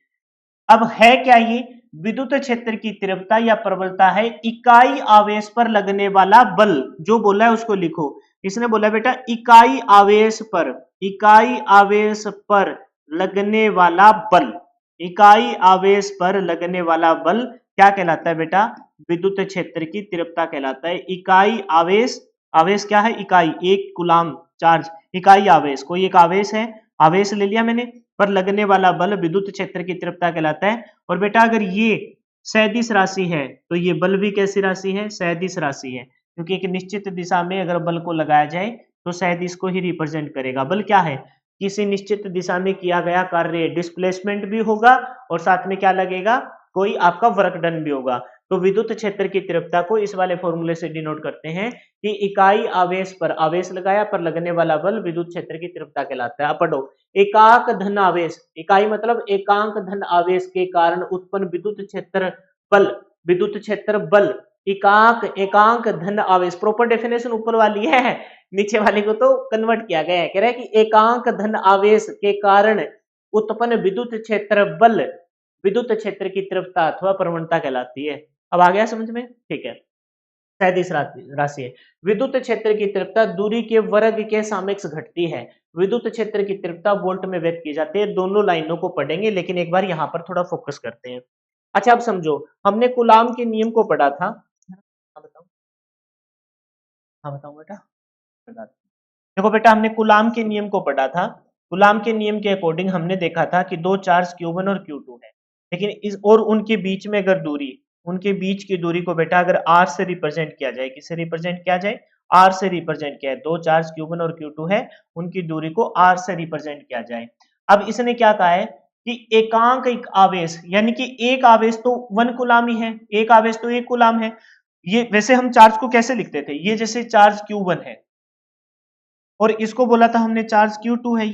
Speaker 1: अब है क्या ये? विद्युत क्षेत्र की तीव्रता या प्रबलता है इकाई आवेश पर लगने वाला बल। जो बोला है उसको लिखो। इसने बोला बेटा इकाई आवेश पर, इकाई आवेश पर लगने वाला बल, इकाई आवेश पर लगने वाला बल क्या कहलाता है बेटा? विद्युत क्षेत्र की तीव्रता कहलाता है। इकाई आवेश, आवेश क्या है? इकाई, एक कूलाम चार्ज, इकाई आवेश, कोई एक आवेश है, आवेश ले लिया मैंने, पर लगने वाला बल विद्युत क्षेत्र की तीव्रता कहलाता है। और बेटा अगर ये सदिश राशि है तो ये बल भी कैसी राशि है? सदिश राशि है, क्योंकि एक निश्चित दिशा में अगर बल को लगाया जाए तो सदिश को ही रिप्रेजेंट करेगा। बल क्या है? किसी निश्चित दिशा में किया गया कार्य, डिस्प्लेसमेंट भी होगा और साथ में क्या लगेगा? कोई आपका वर्क डन भी होगा। तो विद्युत क्षेत्र की तीव्रता को इस वाले फॉर्मूले से डिनोट करते हैं कि इकाई आवेश पर, आवेश लगाया पर लगने वाला बल विद्युत क्षेत्र की तीव्रता कहलाता है। अब पढ़ो, एकांक धन आवेश, इकाई मतलब एकांक धन आवेश के कारण उत्पन्न विद्युत क्षेत्र बल, विद्युत क्षेत्र बल, एकांक, एकांक धन आवेश, प्रॉपर डेफिनेशन ऊपर वाली है, नीचे वाले को तो कन्वर्ट किया गया है। कह रहा है कि एकांक धन आवेश के कारण उत्पन्न विद्युत क्षेत्र बल विद्युत क्षेत्र की तीव्रता अथवा प्रवणता कहलाती है। अब आ गया समझ में? ठीक है। 37 राशि है। विद्युत क्षेत्र की तीव्रता दूरी के वर्ग के सापेक्ष घटती है। विद्युत क्षेत्र की तीव्रता वोल्ट में व्यक्त की जाती है। दोनों लाइनों को पढ़ेंगे, लेकिन एक बार यहाँ पर थोड़ा फोकस करते हैं। अच्छा, अब समझो, हमने कूलाम के नियम को पढ़ा था। हाँ बताओ, हाँ बताओ बेटा। देखो बेटा, हमने कूलाम के नियम को पढ़ा था। कूलाम के नियम के अकॉर्डिंग हमने देखा था कि दो चार्ज Q1 और Q2 है, लेकिन इस और उनके बीच में अगर दूरी, उनके बीच की दूरी को बेटा अगर R से रिप्रेजेंट किया जाए, किससे रिप्रेजेंट किया जाए? R से रिप्रेजेंट किया है। दो चार्ज Q1 और Q2 है, उनकी दूरी को R से रिप्रेजेंट किया जाए। अब इसने क्या कहा है कि एकांक एक आवेश, यानी कि एक आवेश तो 1 कूलाम ही है, एक आवेश तो 1 कूलाम है। ये वैसे हम चार्ज को कैसे लिखते थे? ये जैसे चार्ज Q1 है और इसको बोला था हमने चार्ज Q2 है,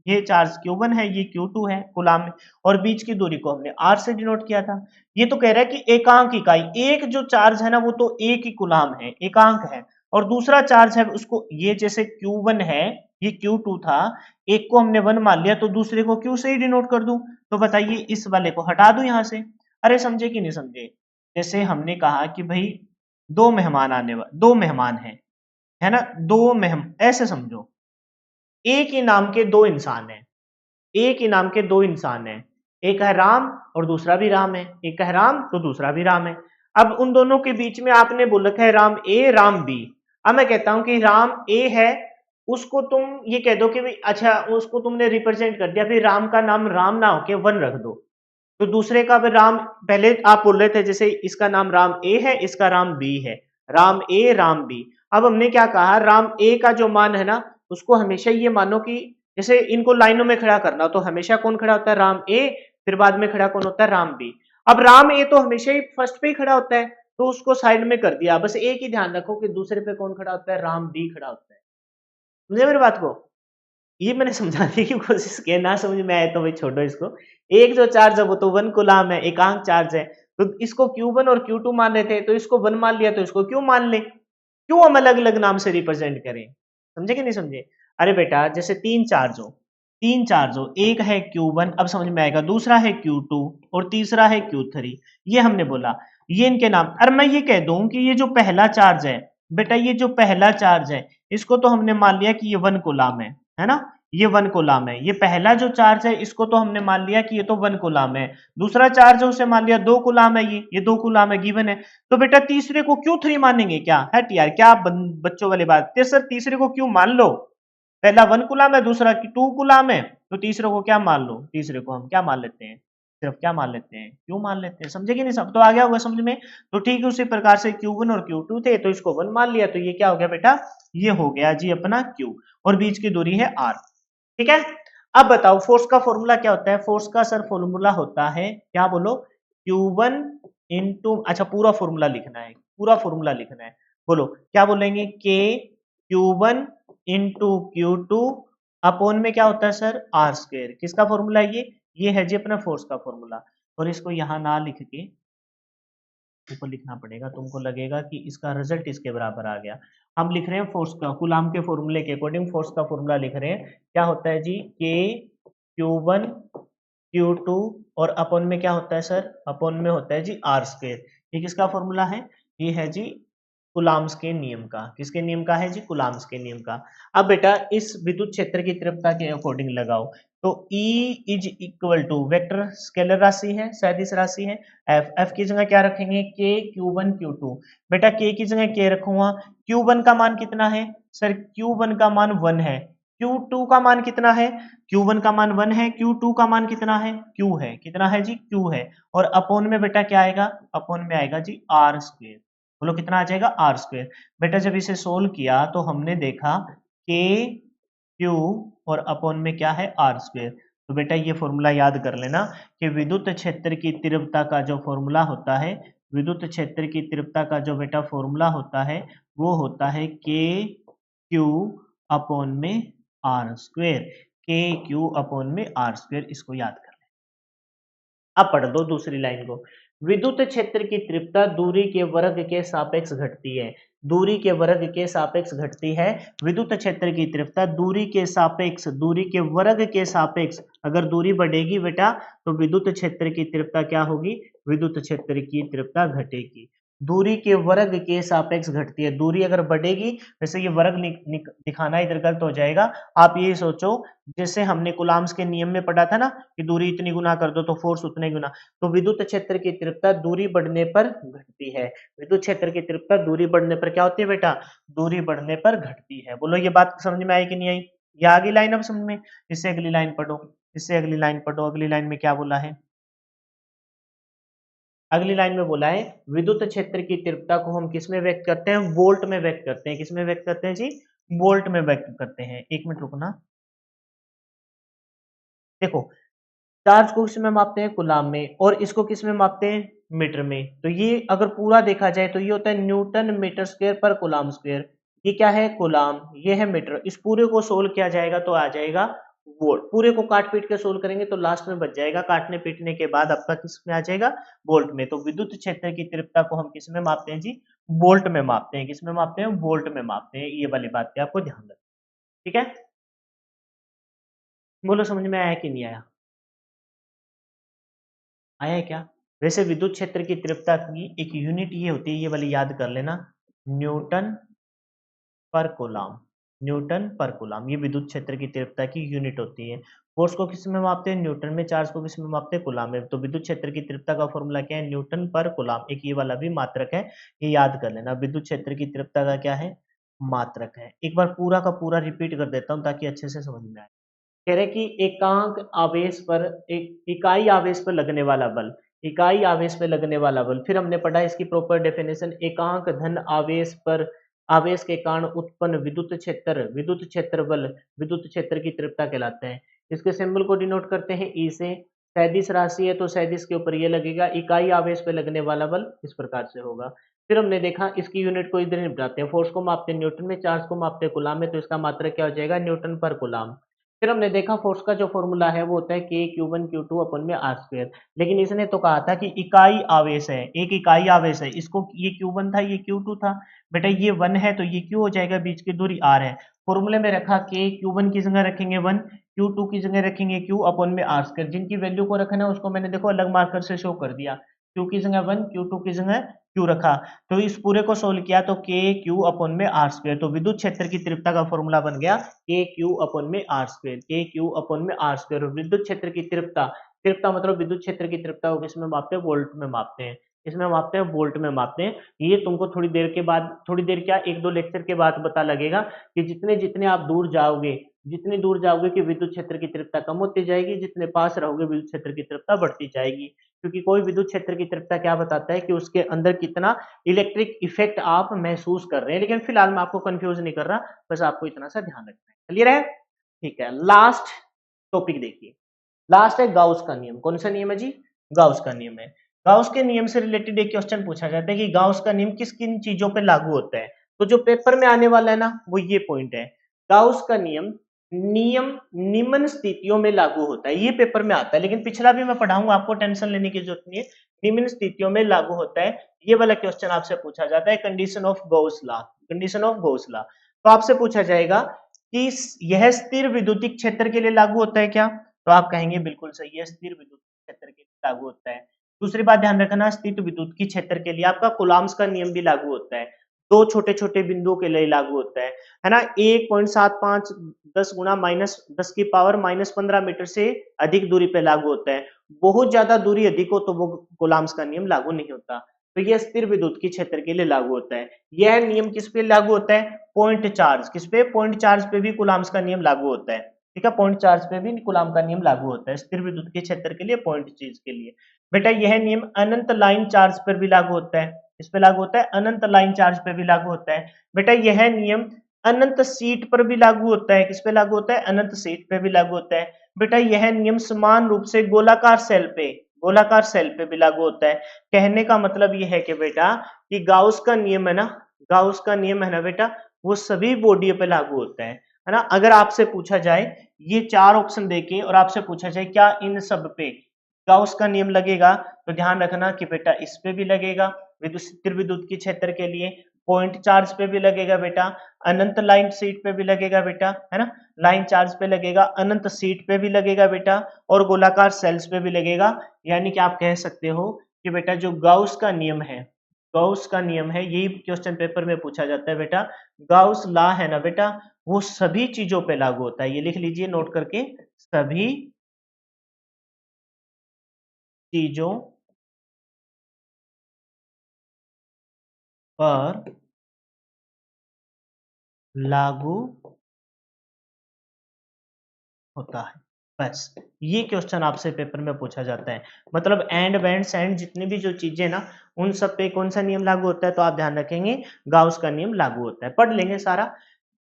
Speaker 1: ये चार्ज Q1 है, ये Q2 है कूलाम में, और बीच की दूरी को हमने R से डिनोट किया था। ये तो कह रहा है कि एकांक इकाई, एक जो चार्ज है ना वो तो एक ही कूलाम है, एकांक है, और दूसरा चार्ज है उसको, ये जैसे Q1 है, ये Q2 था, एक को हमने 1 मान लिया तो दूसरे को Q से ही डिनोट कर दूं। तो बताइए इस वाले को हटा दूं यहां से। अरे समझे कि नहीं समझे? जैसे हमने कहा कि भाई दो मेहमान है ना, दो मेहमान, ऐसे समझो, एक ही नाम के दो इंसान हैं, एक ही नाम के दो इंसान हैं, एक है राम और दूसरा भी राम है, एक है राम तो दूसरा भी राम है। अब उन दोनों के बीच में आपने बोल रखा है राम ए राम बी। अब मैं कहता हूं कि राम ए है, उसको तुम ये कह दो कि भाई अच्छा, उसको तुमने रिप्रेजेंट कर दिया, फिर राम का नाम राम ना होके 1 रख दो, तो दूसरे का भी राम, पहले आप बोल रहे थे जैसे इसका नाम राम ए है, इसका राम बी है, राम ए राम बी। अब हमने क्या कहा, राम ए का जो मान है ना, उसको हमेशा ये मानो कि जैसे इनको लाइनों में खड़ा करना, तो हमेशा कौन खड़ा होता है? राम ए, फिर बाद में खड़ा कौन होता है? राम बी। अब राम ए तो हमेशा ही फर्स्ट पे ही खड़ा होता है, तो उसको साइड में कर दिया। बस एक ही ध्यान रखो कि दूसरे पे कौन खड़ा होता है? राम बी खड़ा होता है। समझे मेरी बात को? ये मैंने समझाने की कोशिश की है, ना समझ में आए तो भाई छोड़ो इसको। एक जो चार्ज है वो तो 1 कूलाम है, एकांक चार्ज है, तो इसको Q1 और Q2 मान रहे थे, तो इसको 1 मान लिया, तो इसको क्यों मान ले? क्यों हम अलग अलग नाम से रिप्रेजेंट करें? समझे कि नहीं समझे? अरे बेटा, जैसे तीन चार्ज हो, एक है Q1, अब समझ में आएगा, दूसरा है Q2 और तीसरा है Q3। ये हमने बोला, ये इनके नाम। अरे मैं ये कह दूं कि ये जो पहला चार्ज है बेटा, ये जो पहला चार्ज है, इसको तो हमने मान लिया कि ये 1 कूलाम है ना, ये 1 कूलाम है। ये पहला जो चार्ज है इसको तो हमने मान लिया कि ये तो 1 कूलाम है। दूसरा चार्ज है उसे मान लिया 2 कूलाम है, ये 2 कूलाम है, गिवन है। तो बेटा तीसरे को क्यों 3 मानेंगे क्या? हट यार, क्या बच्चों वाली बात। सर तीसरे को क्यों मान लो? पहला 1 कूलाम है, दूसरा 2 कूलाम है, तो तीसरे को क्या मान लो? तीसरे को हम क्या मान लेते हैं? सिर्फ क्या मान लेते हैं? क्यों मान लेते हैं। समझे कि नहीं? सब तो आ गया होगा समझ में। तो ठीक है, उसी प्रकार से Q1 और Q2 थे, तो इसको 1 मान लिया, तो ये क्या हो गया बेटा? ये हो गया जी अपना Q, और बीच की दूरी है R। ठीक है। अब बताओ फोर्स का फॉर्मूला क्या होता है? फोर्स का सर फॉर्मूला होता है, क्या बोलो? Q1 इंटू, अच्छा पूरा फॉर्मूला लिखना है, पूरा फॉर्मूला लिखना है। बोलो क्या बोलेंगे? K Q1 into Q2 upon में क्या होता है सर? R square. किसका फॉर्मूला है ये है जी अपना फोर्स का फॉर्मूला। और इसको यहां ना लिख के ऊपर लिखना पड़ेगा, तुमको लगेगा कि इसका रिजल्ट इसके बराबर आ गया। हम लिख रहे हैं फोर्स का, कूलाम के फॉर्मूले के अकॉर्डिंग फोर्स का फॉर्मूला लिख रहे हैं। क्या होता है जी? के Q1 Q2 और अपॉन में क्या होता है सर? अपॉन में होता है जी R स्क्वायर। ये किसका फॉर्मूला है? ये है जी कुलाम्स के नियम का। किसके नियम का है जी? कुलाम्स के नियम का। अब बेटा इस विद्युत क्षेत्र की तीव्रता के अकॉर्डिंग लगाओ, तो E is equal to vector scalar राशि है, सदिश राशि है। F की जगह क्या रखेंगे? K Q1 Q2। बेटा K की जगह K रखूंगा। Q1 का मान कितना है सर? Q1 का मान 1 है। Q2 का मान कितना है? Q1 का मान 1 है, Q2 का मान कितना है? Q है। कितना है जी? Q है। और अपॉन में बेटा क्या आएगा? अपॉन में आएगा जी R स्क्वायर। बोलो कितना आ जाएगा? R square. बेटा जब इसे सोल्व किया तो हमने देखा K Q और अपॉन में क्या है? R square. तो बेटा ये फॉर्मूला याद कर लेना कि विद्युत क्षेत्र की तीव्रता का जो फॉर्मूला होता है, विद्युत क्षेत्र की तीव्रता का जो बेटा फॉर्मूला होता है वो होता है K Q अपॉन में R square. K Q upon में R स्क्वायर, इसको याद कर। अब पढ़ दो दूसरी लाइन को। विद्युत क्षेत्र की तीव्रता दूरी के वर्ग के सापेक्ष घटती है। दूरी के वर्ग के सापेक्ष घटती है। विद्युत क्षेत्र की तीव्रता दूरी के सापेक्ष, दूरी के वर्ग के सापेक्ष, अगर दूरी बढ़ेगी बेटा तो विद्युत क्षेत्र की तीव्रता क्या होगी? विद्युत क्षेत्र की तीव्रता घटेगी। दूरी के वर्ग के सापेक्ष घटती है। दूरी अगर बढ़ेगी, वैसे ये वर्ग दिखाना इधर गलत हो जाएगा। आप ये सोचो, जैसे हमने कूलाम्स के नियम में पढ़ा था ना कि दूरी इतनी गुना कर दो तो फोर्स उतने गुना। तो विद्युत क्षेत्र की तीव्रता दूरी बढ़ने पर घटती है। विद्युत क्षेत्र की तीव्रता दूरी बढ़ने पर क्या होती है बेटा? दूरी बढ़ने पर घटती है। बोलो ये बात समझ में आई कि नहीं आई? ये आगे लाइन अब समझ में। इससे अगली लाइन पढ़ो, इससे अगली लाइन पढ़ो। अगली लाइन में क्या बोला है? अगली लाइन में बोला है विद्युत क्षेत्र की तीव्रता को हम किस में व्यक्त करते हैं? वोल्ट में व्यक्त करते हैं। किस में व्यक्त करते हैं जी? वोल्ट में व्यक्त करते हैं। एक मिनट रुकना। देखो, चार्ज को किस में मापते हैं? कूलाम में। और इसको किस में मापते हैं? मीटर में। तो ये अगर पूरा देखा जाए तो ये होता है न्यूटन मीटर स्क्वायर पर कूलाम स्क्वायर। ये क्या है? कूलाम। ये है मीटर। इस पूरे को सोल्व किया जाएगा तो आ जाएगा वोल्ट। पूरे को काट पीट के सोल्व करेंगे तो लास्ट में बच जाएगा, काटने पीटने के बाद आपका किस में आ जाएगा? वोल्ट में। तो विद्युत क्षेत्र की तीव्रता को हम किस में मापते हैं जी? वोल्ट में मापते हैं। किस में मापते हैं? वोल्ट में मापते हैं। ये वाली बात पे आपको ध्यान रखना। ठीक है, बोलो समझ में आया कि नहीं आया? आया है क्या? वैसे विद्युत क्षेत्र की तीव्रता की एक यूनिट ये होती है, ये वाली याद कर लेना, न्यूटन पर कूलाम। न्यूटन पर कूलाम, ये विद्युत क्षेत्र की तीव्रता की यूनिट होती है। फोर्स को किस में मापते हैं? न्यूटन में। चार्ज को किस में मापते हैं? कूलाम में। तो विद्युत क्षेत्र की तीव्रता का फॉर्मूला क्या है? न्यूटन पर कूलाम। एक ये वाला भी मात्रक है, ये याद कर लेना। विद्युत क्षेत्र की तीव्रता का क्या है? मात्रक है। एक बार पूरा का पूरा रिपीट कर देता हूँ ताकि अच्छे से समझ में आए। कह रहे कि एकांक आवेश पर, एक इकाई आवेश पर लगने वाला बल, इकाई आवेश पे लगने वाला बल। फिर हमने पढ़ा इसकी प्रॉपर डेफिनेशन, एकांक धन आवेश पर आवेश के कारण उत्पन्न विद्युत क्षेत्र, विद्युत क्षेत्र बल विद्युत क्षेत्र की तीव्रता कहलाते हैं। इसके सिंबल को डिनोट करते हैं ई से। सदिश राशि है तो सदिश के ऊपर ये लगेगा। इकाई आवेश पे लगने वाला बल इस प्रकार से होगा। फिर हमने देखा इसकी यूनिट को इधर निपटाते हैं। फोर्स को मापते हैं न्यूटन में, चार्ज को मापते हैं कूलाम में, तो इसका मात्रक क्या हो जाएगा? न्यूटन पर कूलाम। फिर हमने देखा फोर्स का जो फॉर्मूला है वो होता है के क्यू वन क्यू टू अपन में आर स्क्वायर। लेकिन इसने तो कहा था कि इकाई आवेश है, एक इकाई आवेश है। इसको ये क्यू वन था, ये क्यू टू था। बेटा ये वन है तो ये क्यू हो जाएगा, बीच की दूरी आर है। फॉर्मूले में रखा के क्यू वन की जगह रखेंगे वन, क्यू टू की जगह रखेंगे क्यू अपन में आर स्क्वायर। जिनकी वैल्यू को रखना है उसको मैंने देखो अलग मार्कर से शो कर दिया। क्यू की जगह वन, क्यू टू की जगह क्यू रखा। तो इस पूरे को सोल्व किया तो के क्यू अपन में आर स्क्वायर। तो विद्युत क्षेत्र की तीव्रता का फॉर्मूला बन गया के क्यू अपन में आर स्क्वायर, के क्यू अपन में आर स्क्वायर। और विद्युत क्षेत्र की तीव्रता, तीव्रता मतलब विद्युत क्षेत्र की तीव्रता को किसमें मापते हैं? वोल्ट में मापते हैं। इसमें मापते हैं? वोल्ट में मापते हैं। ये तुमको थोड़ी देर के बाद, थोड़ी देर क्या, एक दो लेक्चर के बाद पता लगेगा कि जितने जितने आप दूर जाओगे, जितनी दूर जाओगे कि विद्युत क्षेत्र की तीव्रता कम होती जाएगी, जितने पास रहोगे विद्युत क्षेत्र की तीव्रता बढ़ती जाएगी। क्योंकि कोई विद्युत क्षेत्र की तीव्रता क्या बताता है कि उसके अंदर कितना इलेक्ट्रिक इफेक्ट आप महसूस कर रहे हैं। लेकिन फिलहाल मैं आपको कंफ्यूज नहीं कर रहा, बस आपको इतना सा ध्यान रखना है। क्लियर है? ठीक है, लास्ट टॉपिक देखिए। लास्ट है गाउस का नियम। कौन सा नियम है जी? गाउस का नियम है। गाउस के नियम से रिलेटेड एक क्वेश्चन पूछा जाता है कि गाउस का नियम किस किन चीजों पे लागू होता है। तो जो पेपर में आने वाला है ना वो ये पॉइंट है। गाउस का नियम, नियम निम्न स्थितियों में लागू होता है। ये पेपर में आता है, लेकिन पिछला भी मैं पढ़ाऊंगा, आपको टेंशन लेने की जरूरत नहीं है। निम्न स्थितियों में लागू होता है, ये वाला क्वेश्चन आपसे पूछा जाता है। Condition of Gauss law, condition of Gauss law. तो आपसे पूछा जाएगा कि यह स्थिर विद्युतीय क्षेत्र के लिए लागू होता है क्या? तो आप कहेंगे बिल्कुल सही है, स्थिर विद्युत क्षेत्र के लिए लागू होता है। दूसरी बात ध्यान रखना, स्थिर विद्युत की क्षेत्र के लिए आपका कूलाम्स का नियम भी लागू होता है। दो छोटे छोटे बिंदुओं के लिए लागू होता है ना। 1.75 10 गुना माइनस 10 की पावर माइनस 15 मीटर से अधिक दूरी पे लागू होता है। बहुत ज्यादा दूरी अधिक हो तो वो कूलाम्स का नियम लागू नहीं होता। तो यह स्थिर विद्युत की क्षेत्र के लिए लागू होता है। यह नियम किस पे लागू होता है? Point charge. किस पे? पॉइंट चार्ज पे भी कूलाम्स का नियम लागू होता है। ठीक है, पॉइंट चार्ज पे भी कूलाम का नियम लागू होता है, स्थिर विद्युत के क्षेत्र के लिए, पॉइंट चीज के लिए। बेटा यह नियम अनंत लाइन चार्ज पर भी लागू होता है। इस पे लागू होता है, अनंत लाइन चार्ज पे भी लागू होता है। बेटा यह नियम अनंत सीट पर भी लागू होता है। किस पे लागू होता है? अनंत सीट पे भी लागू होता है। बेटा यह नियम समान रूप से गोलाकार सेल पे, गोलाकार सेल पे भी लागू होता है। कहने का मतलब यह है कि बेटा कि गाउस का नियम है ना, गाउस का नियम है ना बेटा, वो सभी बॉडी पे लागू होता है ना। अगर आपसे पूछा जाए ये चार ऑप्शन देके और आपसे पूछा जाए क्या इन सब पे गाउस का नियम लगेगा, तो ध्यान रखना कि बेटा इस पे भी लगेगा, विद्युत स्थिर विद्युत की क्षेत्र के लिए। पॉइंट चार्ज पे भी लगेगा बेटा, अनंत लाइन सीट पे भी लगेगा बेटा, है ना। लाइन चार्ज पे लगेगा, अनंत सीट पे भी लगेगा बेटा, और गोलाकार सेल्स पे भी लगेगा। यानी कि आप कह सकते हो कि बेटा जो गाउस का नियम है, गाउस का नियम है, यही क्वेश्चन पेपर में पूछा जाता है बेटा। गाउस लॉ है ना बेटा, वो सभी चीजों पे लागू होता है। ये लिख लीजिए नोट करके, सभी चीजों पर लागू होता है। बस ये क्वेश्चन आपसे पेपर में पूछा जाता है। मतलब एंड बैंड एंड जितनी भी जो चीजें ना, उन सब पे कौन सा नियम लागू होता है, तो आप ध्यान रखेंगे गाउस का नियम लागू होता है। पढ़ लेंगे सारा,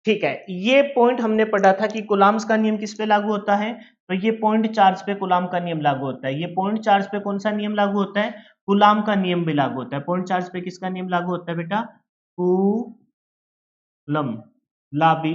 Speaker 1: ठीक है। ये पॉइंट हमने पढ़ा था कि कुलाम्स का नियम किस पे लागू होता है, तो ये पॉइंट चार्ज पे कुलाम का नियम लागू होता है। ये पॉइंट चार्ज पे कौन सा नियम लागू होता है, कुलाम का नियम भी लागू होता है। पॉइंट चार्ज पे किसका नियम लागू होता है बेटा, कूलम ला भी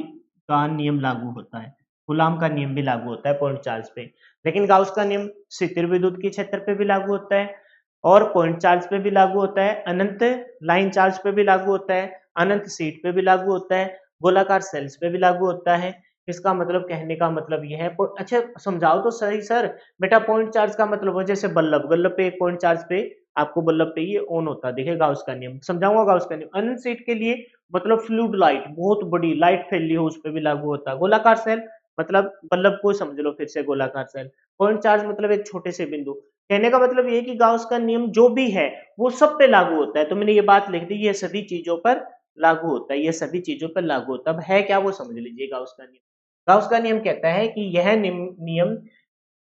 Speaker 1: का नियम लागू होता है। कूलाम का नियम भी लागू होता है पॉइंट चार्ज पे। लेकिन गाउस का नियम स्थिर विद्युत के क्षेत्र पे भी लागू होता है, और पॉइंट चार्ज पे भी लागू होता है, अनंत लाइन चार्ज पे भी लागू होता है, अनंत सीट पे भी लागू होता है, गोलाकार सेल्स पे भी लागू होता है। इसका मतलब, कहने का मतलब यह है, अच्छा समझाओ तो सही सर। बेटा पॉइंट चार्ज का मतलब हो जैसे बल्ब, बल्ब पे एक पॉइंट चार्ज पे आपको बल्ब पे ये ऑन होता है, देखिए गाउस का नियम समझाऊंगा। गाउस का नियम अनंत सीट के लिए मतलब फ्लूइड लाइट, बहुत बड़ी लाइट फैली हो उस पर भी लागू होता है। गोलाकार सेल मतलब बल्ब को समझ लो फिर से, गोलाकार सेल। पॉइंट चार्ज मतलब एक छोटे से बिंदु। कहने का मतलब ये कि गाउस का नियम जो भी है वो सब पे लागू होता है। तो मैंने ये बात लिख दी, ये सभी चीजों पर लागू होता है, ये सभी चीजों पर लागू होता है। अब है क्या वो समझ लीजिए गाउस का नियम। गाउस का नियम कहता है कि यह नियम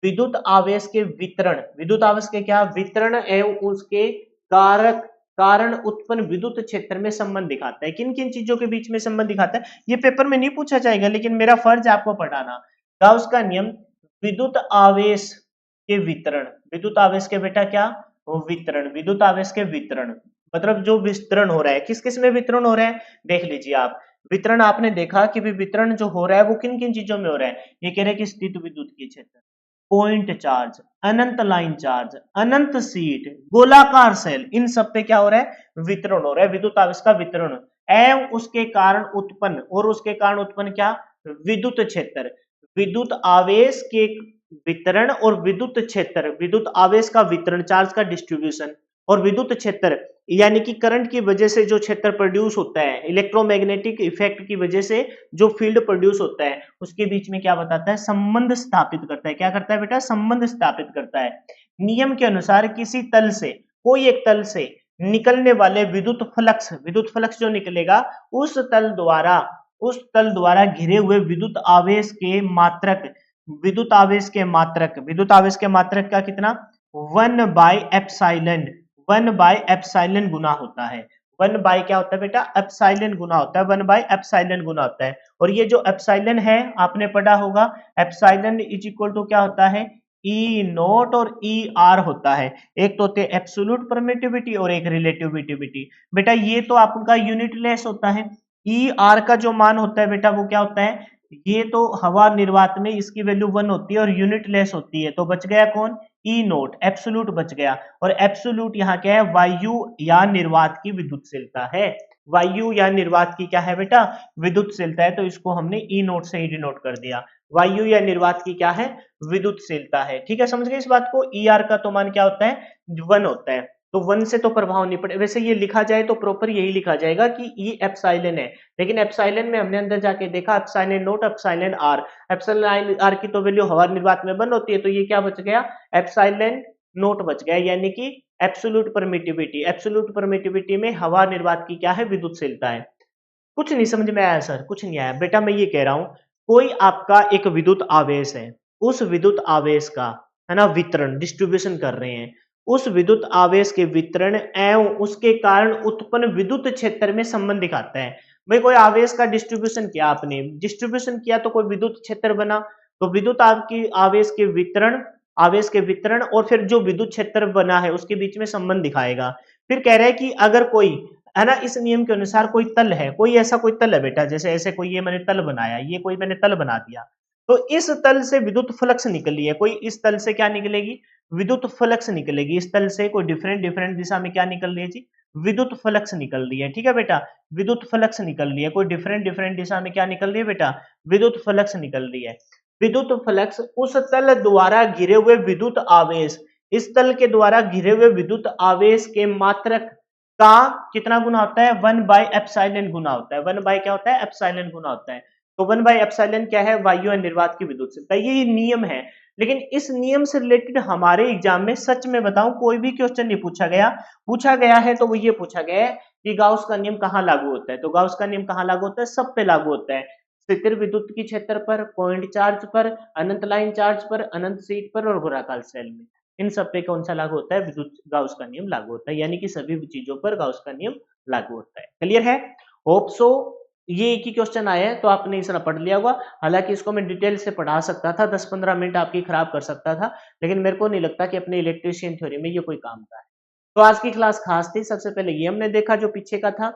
Speaker 1: विद्युत आवेश के वितरण, विद्युत आवेश के क्या वितरण एवं उसके कारक कारण उत्पन्न विद्युत क्षेत्र में संबंध दिखाता है। किन किन चीजों के बीच में संबंध दिखाता है, ये पेपर में नहीं पूछा जाएगा, लेकिन मेरा फर्ज है आपको पढ़ाना। गाउस का नियम विद्युत आवेश के वितरण, विद्युत आवेश के बेटा क्या, वो वितरण, विद्युत आवेश के वितरण मतलब जो वितरण हो रहा है, किस किस में वितरण हो रहा है, देख लीजिए आप। वितरण आपने देखा कि वितरण जो हो रहा है वो किन किन चीजों में हो रहा है। ये कह रहे हैं कि स्थित विद्युत के क्षेत्र, पॉइंट चार्ज, अनंत लाइन चार्ज, अनंत सीट, गोलाकार सेल, इन सब पे क्या हो रहा है, वितरण हो रहा है, विद्युत आवेश का वितरण। एवं उसके कारण उत्पन्न, और उसके कारण उत्पन्न क्या, विद्युत क्षेत्र, विद्युत आवेश के वितरण और विद्युत क्षेत्र, विद्युत आवेश का वितरण, चार्ज का डिस्ट्रीब्यूशन, और विद्युत क्षेत्र यानी कि करंट की वजह से जो क्षेत्र प्रोड्यूस होता है, इलेक्ट्रोमैग्नेटिक इफेक्ट की वजह से जो फील्ड प्रोड्यूस होता है, उसके बीच में क्या बताता है, संबंध स्थापित करता है। क्या करता है बेटा, संबंध स्थापित करता है। नियम के अनुसार किसी तल से, कोई एक तल से निकलने वाले विद्युत फ्लक्स, विद्युत फ्लक्स जो निकलेगा उस तल द्वारा घिरे हुए विद्युत आवेश के मात्रक, विद्युत आवेश के मात्रक, विद्युत आवेश के मात्रक का कितना, 1/एप्सिलॉन, 1/एप्सिलॉन गुना होता है। 1 बाय क्या होता है बेटा, एप्सिलॉन गुना होता है, 1/एप्सिलॉन गुना होता है। और ये जो एप्सिलॉन है आपने पढ़ा होगा, एप्सिलॉन इज इक्वल टू क्या होता है, ई नोट और ई आर होता है। एक तो होते हैं एब्सोल्यूट परमिटिविटी और एक रिलेटिविटी। बेटा ये तो आपका यूनिट लेस होता है। ई आर का जो मान होता है बेटा वो क्या होता है, ये तो हवा निर्वात में इसकी वैल्यू 1 होती है और यूनिट लेस होती है। तो बच गया कौन, ई नोट, एब्सोल्यूट बच गया। और एब्सोल्यूट यहाँ क्या है, वायु या निर्वात की विद्युतशीलता है। वायु या निर्वात की क्या है बेटा, विद्युतशीलता है। तो इसको हमने ई नोट से ही डिनोट कर दिया। वायु या निर्वात की क्या है, विद्युतशीलता है। ठीक है, समझ गए इस बात को। ई आर का तो मान क्या होता है, 1 होता है। तो 1 से तो प्रभाव नहीं पड़े। वैसे ये लिखा जाए तो प्रॉपर यही लिखा जाएगा कि ई एप्सिलॉन है, लेकिन एप्सिलॉन में हमने अंदर जाके देखा epsilon naught, epsilon are, epsilon are की तो वैल्यू हवा निर्वात में 1 होती है। तो ये क्या बच गया, एप्सिलॉन नोट बच गया, यानी कि एब्सोल्यूट परमिटिविटी। एब्सोल्यूट परमिटिविटी में हवा निर्वात की क्या है, विद्युतशीलता है। कुछ नहीं समझ में आया सर, कुछ नहीं आया बेटा। मैं ये कह रहा हूं, कोई आपका एक विद्युत आवेश है, उस विद्युत आवेश का है ना वितरण, डिस्ट्रीब्यूशन कर रहे हैं। उस विद्युत आवेश के वितरण एवं उसके कारण उत्पन्न विद्युत क्षेत्र में संबंध दिखाता है। भाई कोई आवेश का डिस्ट्रीब्यूशन किया आपने, डिस्ट्रीब्यूशन किया तो कोई विद्युत क्षेत्र बना, तो विद्युत आपकी आवेश के वितरण, आवेश के वितरण और फिर जो विद्युत क्षेत्र बना है उसके बीच में संबंध दिखाएगा। फिर कह रहे हैं कि अगर कोई है ना, इस नियम के अनुसार कोई तल है, कोई ऐसा कोई तल है बेटा, जैसे ऐसे कोई ये मैंने तल बनाया, ये कोई मैंने तल बना दिया, तो इस तल से विद्युत फ्लक्स निकली है, कोई इस तल से क्या निकलेगी, विद्युत फ्लक्स निकलेगी। इस तल से कोई डिफरेंट डिफरेंट दिशा में क्या निकल रही है जी, विद्युत फ्लक्स निकल रही है। ठीक है बेटा, विद्युत फ्लक्स निकल रही है, कोई डिफरेंट डिफरेंट दिशा में क्या निकल रही है बेटा, विद्युत फ्लक्स निकल रही है। विद्युत फ्लक्स उस तल द्वारा घिरे हुए विद्युत आवेश इस तल के द्वारा घिरे हुए विद्युत आवेश के मात्रक का कितना गुना होता है, 1/एप्सिलॉन गुना होता है। 1 क्या होता है, एप्सिलॉन गुना होता है। तो 1/एप्सिलॉन क्या है, वायु और निर्वात की विद्युत क्षमता, ये नियम है। लेकिन इस नियम से रिलेटेड हमारे एग्जाम में सच में बताऊं कोई भी क्वेश्चन नहीं पूछा गया है तो वो ये पूछा गया है कि गाउस का नियम कहाँ लागू होता है। तो गाउस का नियम कहाँ लागू होता है, सब पे लागू होता है। स्थिर विद्युत की क्षेत्र पर, पॉइंट चार्ज पर, अनंत लाइन चार्ज पर, अनंत सीट पर और गोलाकार सेल में, इन सब पे कौन सा लागू होता है, विद्युत गाउस का नियम लागू होता है। यानी कि सभी चीजों पर गाउस का नियम लागू होता है। क्लियर है? होप सो ये एक ही क्वेश्चन आया है तो आपने इस तरह पढ़ लिया होगा। हालांकि इसको मैं डिटेल से पढ़ा सकता था, 10-15 मिनट आपकी खराब कर सकता था, लेकिन मेरे को नहीं लगता कि अपने इलेक्ट्रिशियन थ्योरी में ये कोई काम का है। तो आज की क्लास खास थी। सबसे पहले ये हमने देखा जो पीछे का था,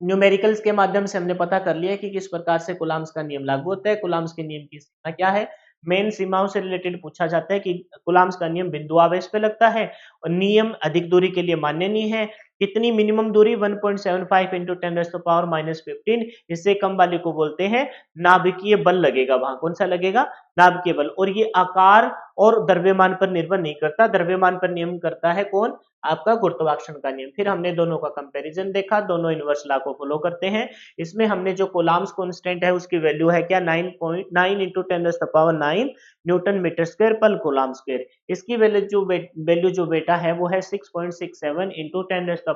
Speaker 1: न्यूमेरिकल्स के माध्यम से हमने पता कर लिया कि किस प्रकार से कूलाम्स का नियम लागू होता है। कूलाम्स के नियम की सीमा क्या है, मेन सीमाओं से रिलेटेड पूछा जाता है कि कूलाम्स का नियम बिंदु आवेश पे लगता है और नियम अधिक दूरी के लिए मान्य नहीं है। कितनी मिनिमम दूरी, 1.75 इंटू 10⁻⁻15, इससे कम वाले को बोलते हैं नाभिकीय बल लगेगा, वहां कौन सा लगेगा, नाभिकीय बल। और ये आकार और द्रव्यमान पर निर्भर नहीं करता, द्रव्यमान पर नियम करता है कौन, आपका गुरुत्वाकर्षण का नियम। फिर हमने दोनों का कंपैरिजन देखा, दोनों इनवर्स लॉ को फॉलो करते हैं। इसमें हमने जो कोलाम्स कांस्टेंट है उसकी वैल्यू है क्या, 9.9 इंटू 10⁻9 न्यूटन मीटर स्क्वायर पर कूलम्ब स्क्वायर। इसकी वैल्यू जो बेटा है वो है 6.67 इंटू 10⁻11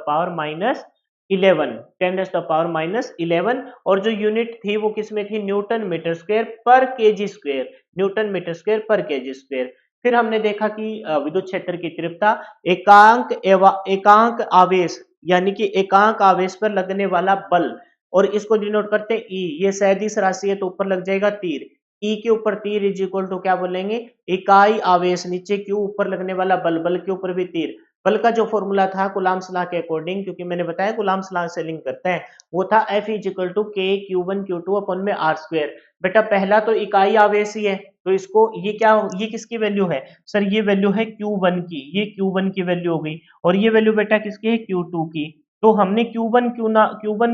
Speaker 1: और जो यूनिट थी वो किसमें थी, न्यूटन मीटर स्क्वायर पर KG square, newton metre square पर केजी स्क्वायर। फिर हमने देखा कि विद्युत क्षेत्र की तीव्रता एकांक आवेश यानी कि एकांक आवेश पर लगने वाला बल, और इसको डिनोट करते हैं ई, ये सैदिश राशि है तो ऊपर लग जाएगा तीर, ई के ऊपर तीर इज इक्वल टू क्या बोलेंगे, इकाई आवेश, नीचे क्यू ऊपर लगने वाला बल, बल के ऊपर भी तीर। बल का जो फॉर्मूला था कूलम्ब्स लॉ के अकॉर्डिंग, क्योंकि मैंने बताया कूलम्ब्स लॉ से लिंक करते हैं, वो था F इज इक्वल टू के Q1 Q2 अपन में R स्क्वायर। बेटा पहला तो इकाई आवेश ही है तो इसको ये क्या, ये किसकी वैल्यू है सर, ये वैल्यू है Q1 की, ये Q1 की वैल्यू हो गई, और ये वैल्यू बेटा किसकी है, Q2 की। तो हमने Q1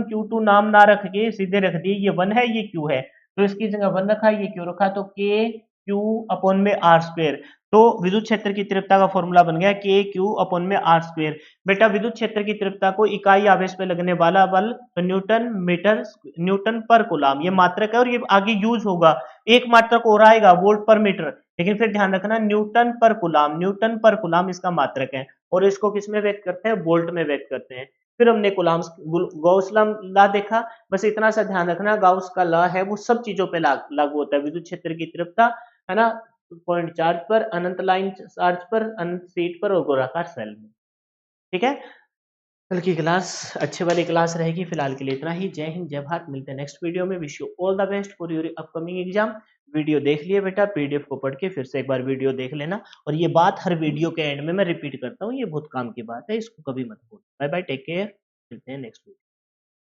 Speaker 1: Q2 नाम ना रख के सीधे रख दिए, ये 1 है ये Q है, तो इसकी जगह 1 रखा, ये Q रखा, तो के क्यू अपॉन में आर स्क्वायर। तो विद्युत क्षेत्र की तीव्रता का फॉर्मूला बन गया के क्यू अपॉन में आर स्क्वायर। बेटा विद्युत क्षेत्र की तीव्रता को इकाई आवेश पे लगने वाला बल तो न्यूटन पर कूलम्ब, ये मात्रक है और ये आगे यूज होगा, एक मात्रक और आएगा वोल्ट पर मीटर, लेकिन फिर ध्यान रखना न्यूटन पर कूलम्ब इसका मात्रक है, और इसको किस में व्यक्त करते हैं, वोल्ट में व्यक्त करते हैं। फिर हमने गॉस लॉ देखा। बस इतना सा ध्यान रखना, गाउस का लॉ है वो सब चीजों पे लागू होता है, विद्युत क्षेत्र की तीव्रता है ना, पॉइंट चार्ज पर, अनंत लाइन चार्ज पर, अनंत सीट पर और गोलाकार सेल में। ठीक है, कल की क्लास अच्छे वाली क्लास रहेगी। फिलहाल के लिए इतना ही। जय हिंद, जय भारत, मिलते हैं नेक्स्ट वीडियो में। Wish you all the best for your upcoming exam. Video देख लिए बेटा, पीडीएफ को पढ़ के फिर से एक बार वीडियो देख लेना, और ये बात हर वीडियो के एंड में मैं रिपीट करता हूँ, ये बहुत काम की बात है, इसको कभी मत भूल। बाय बाय, टेक केयर, मिलते हैं नेक्स्ट वीडियो।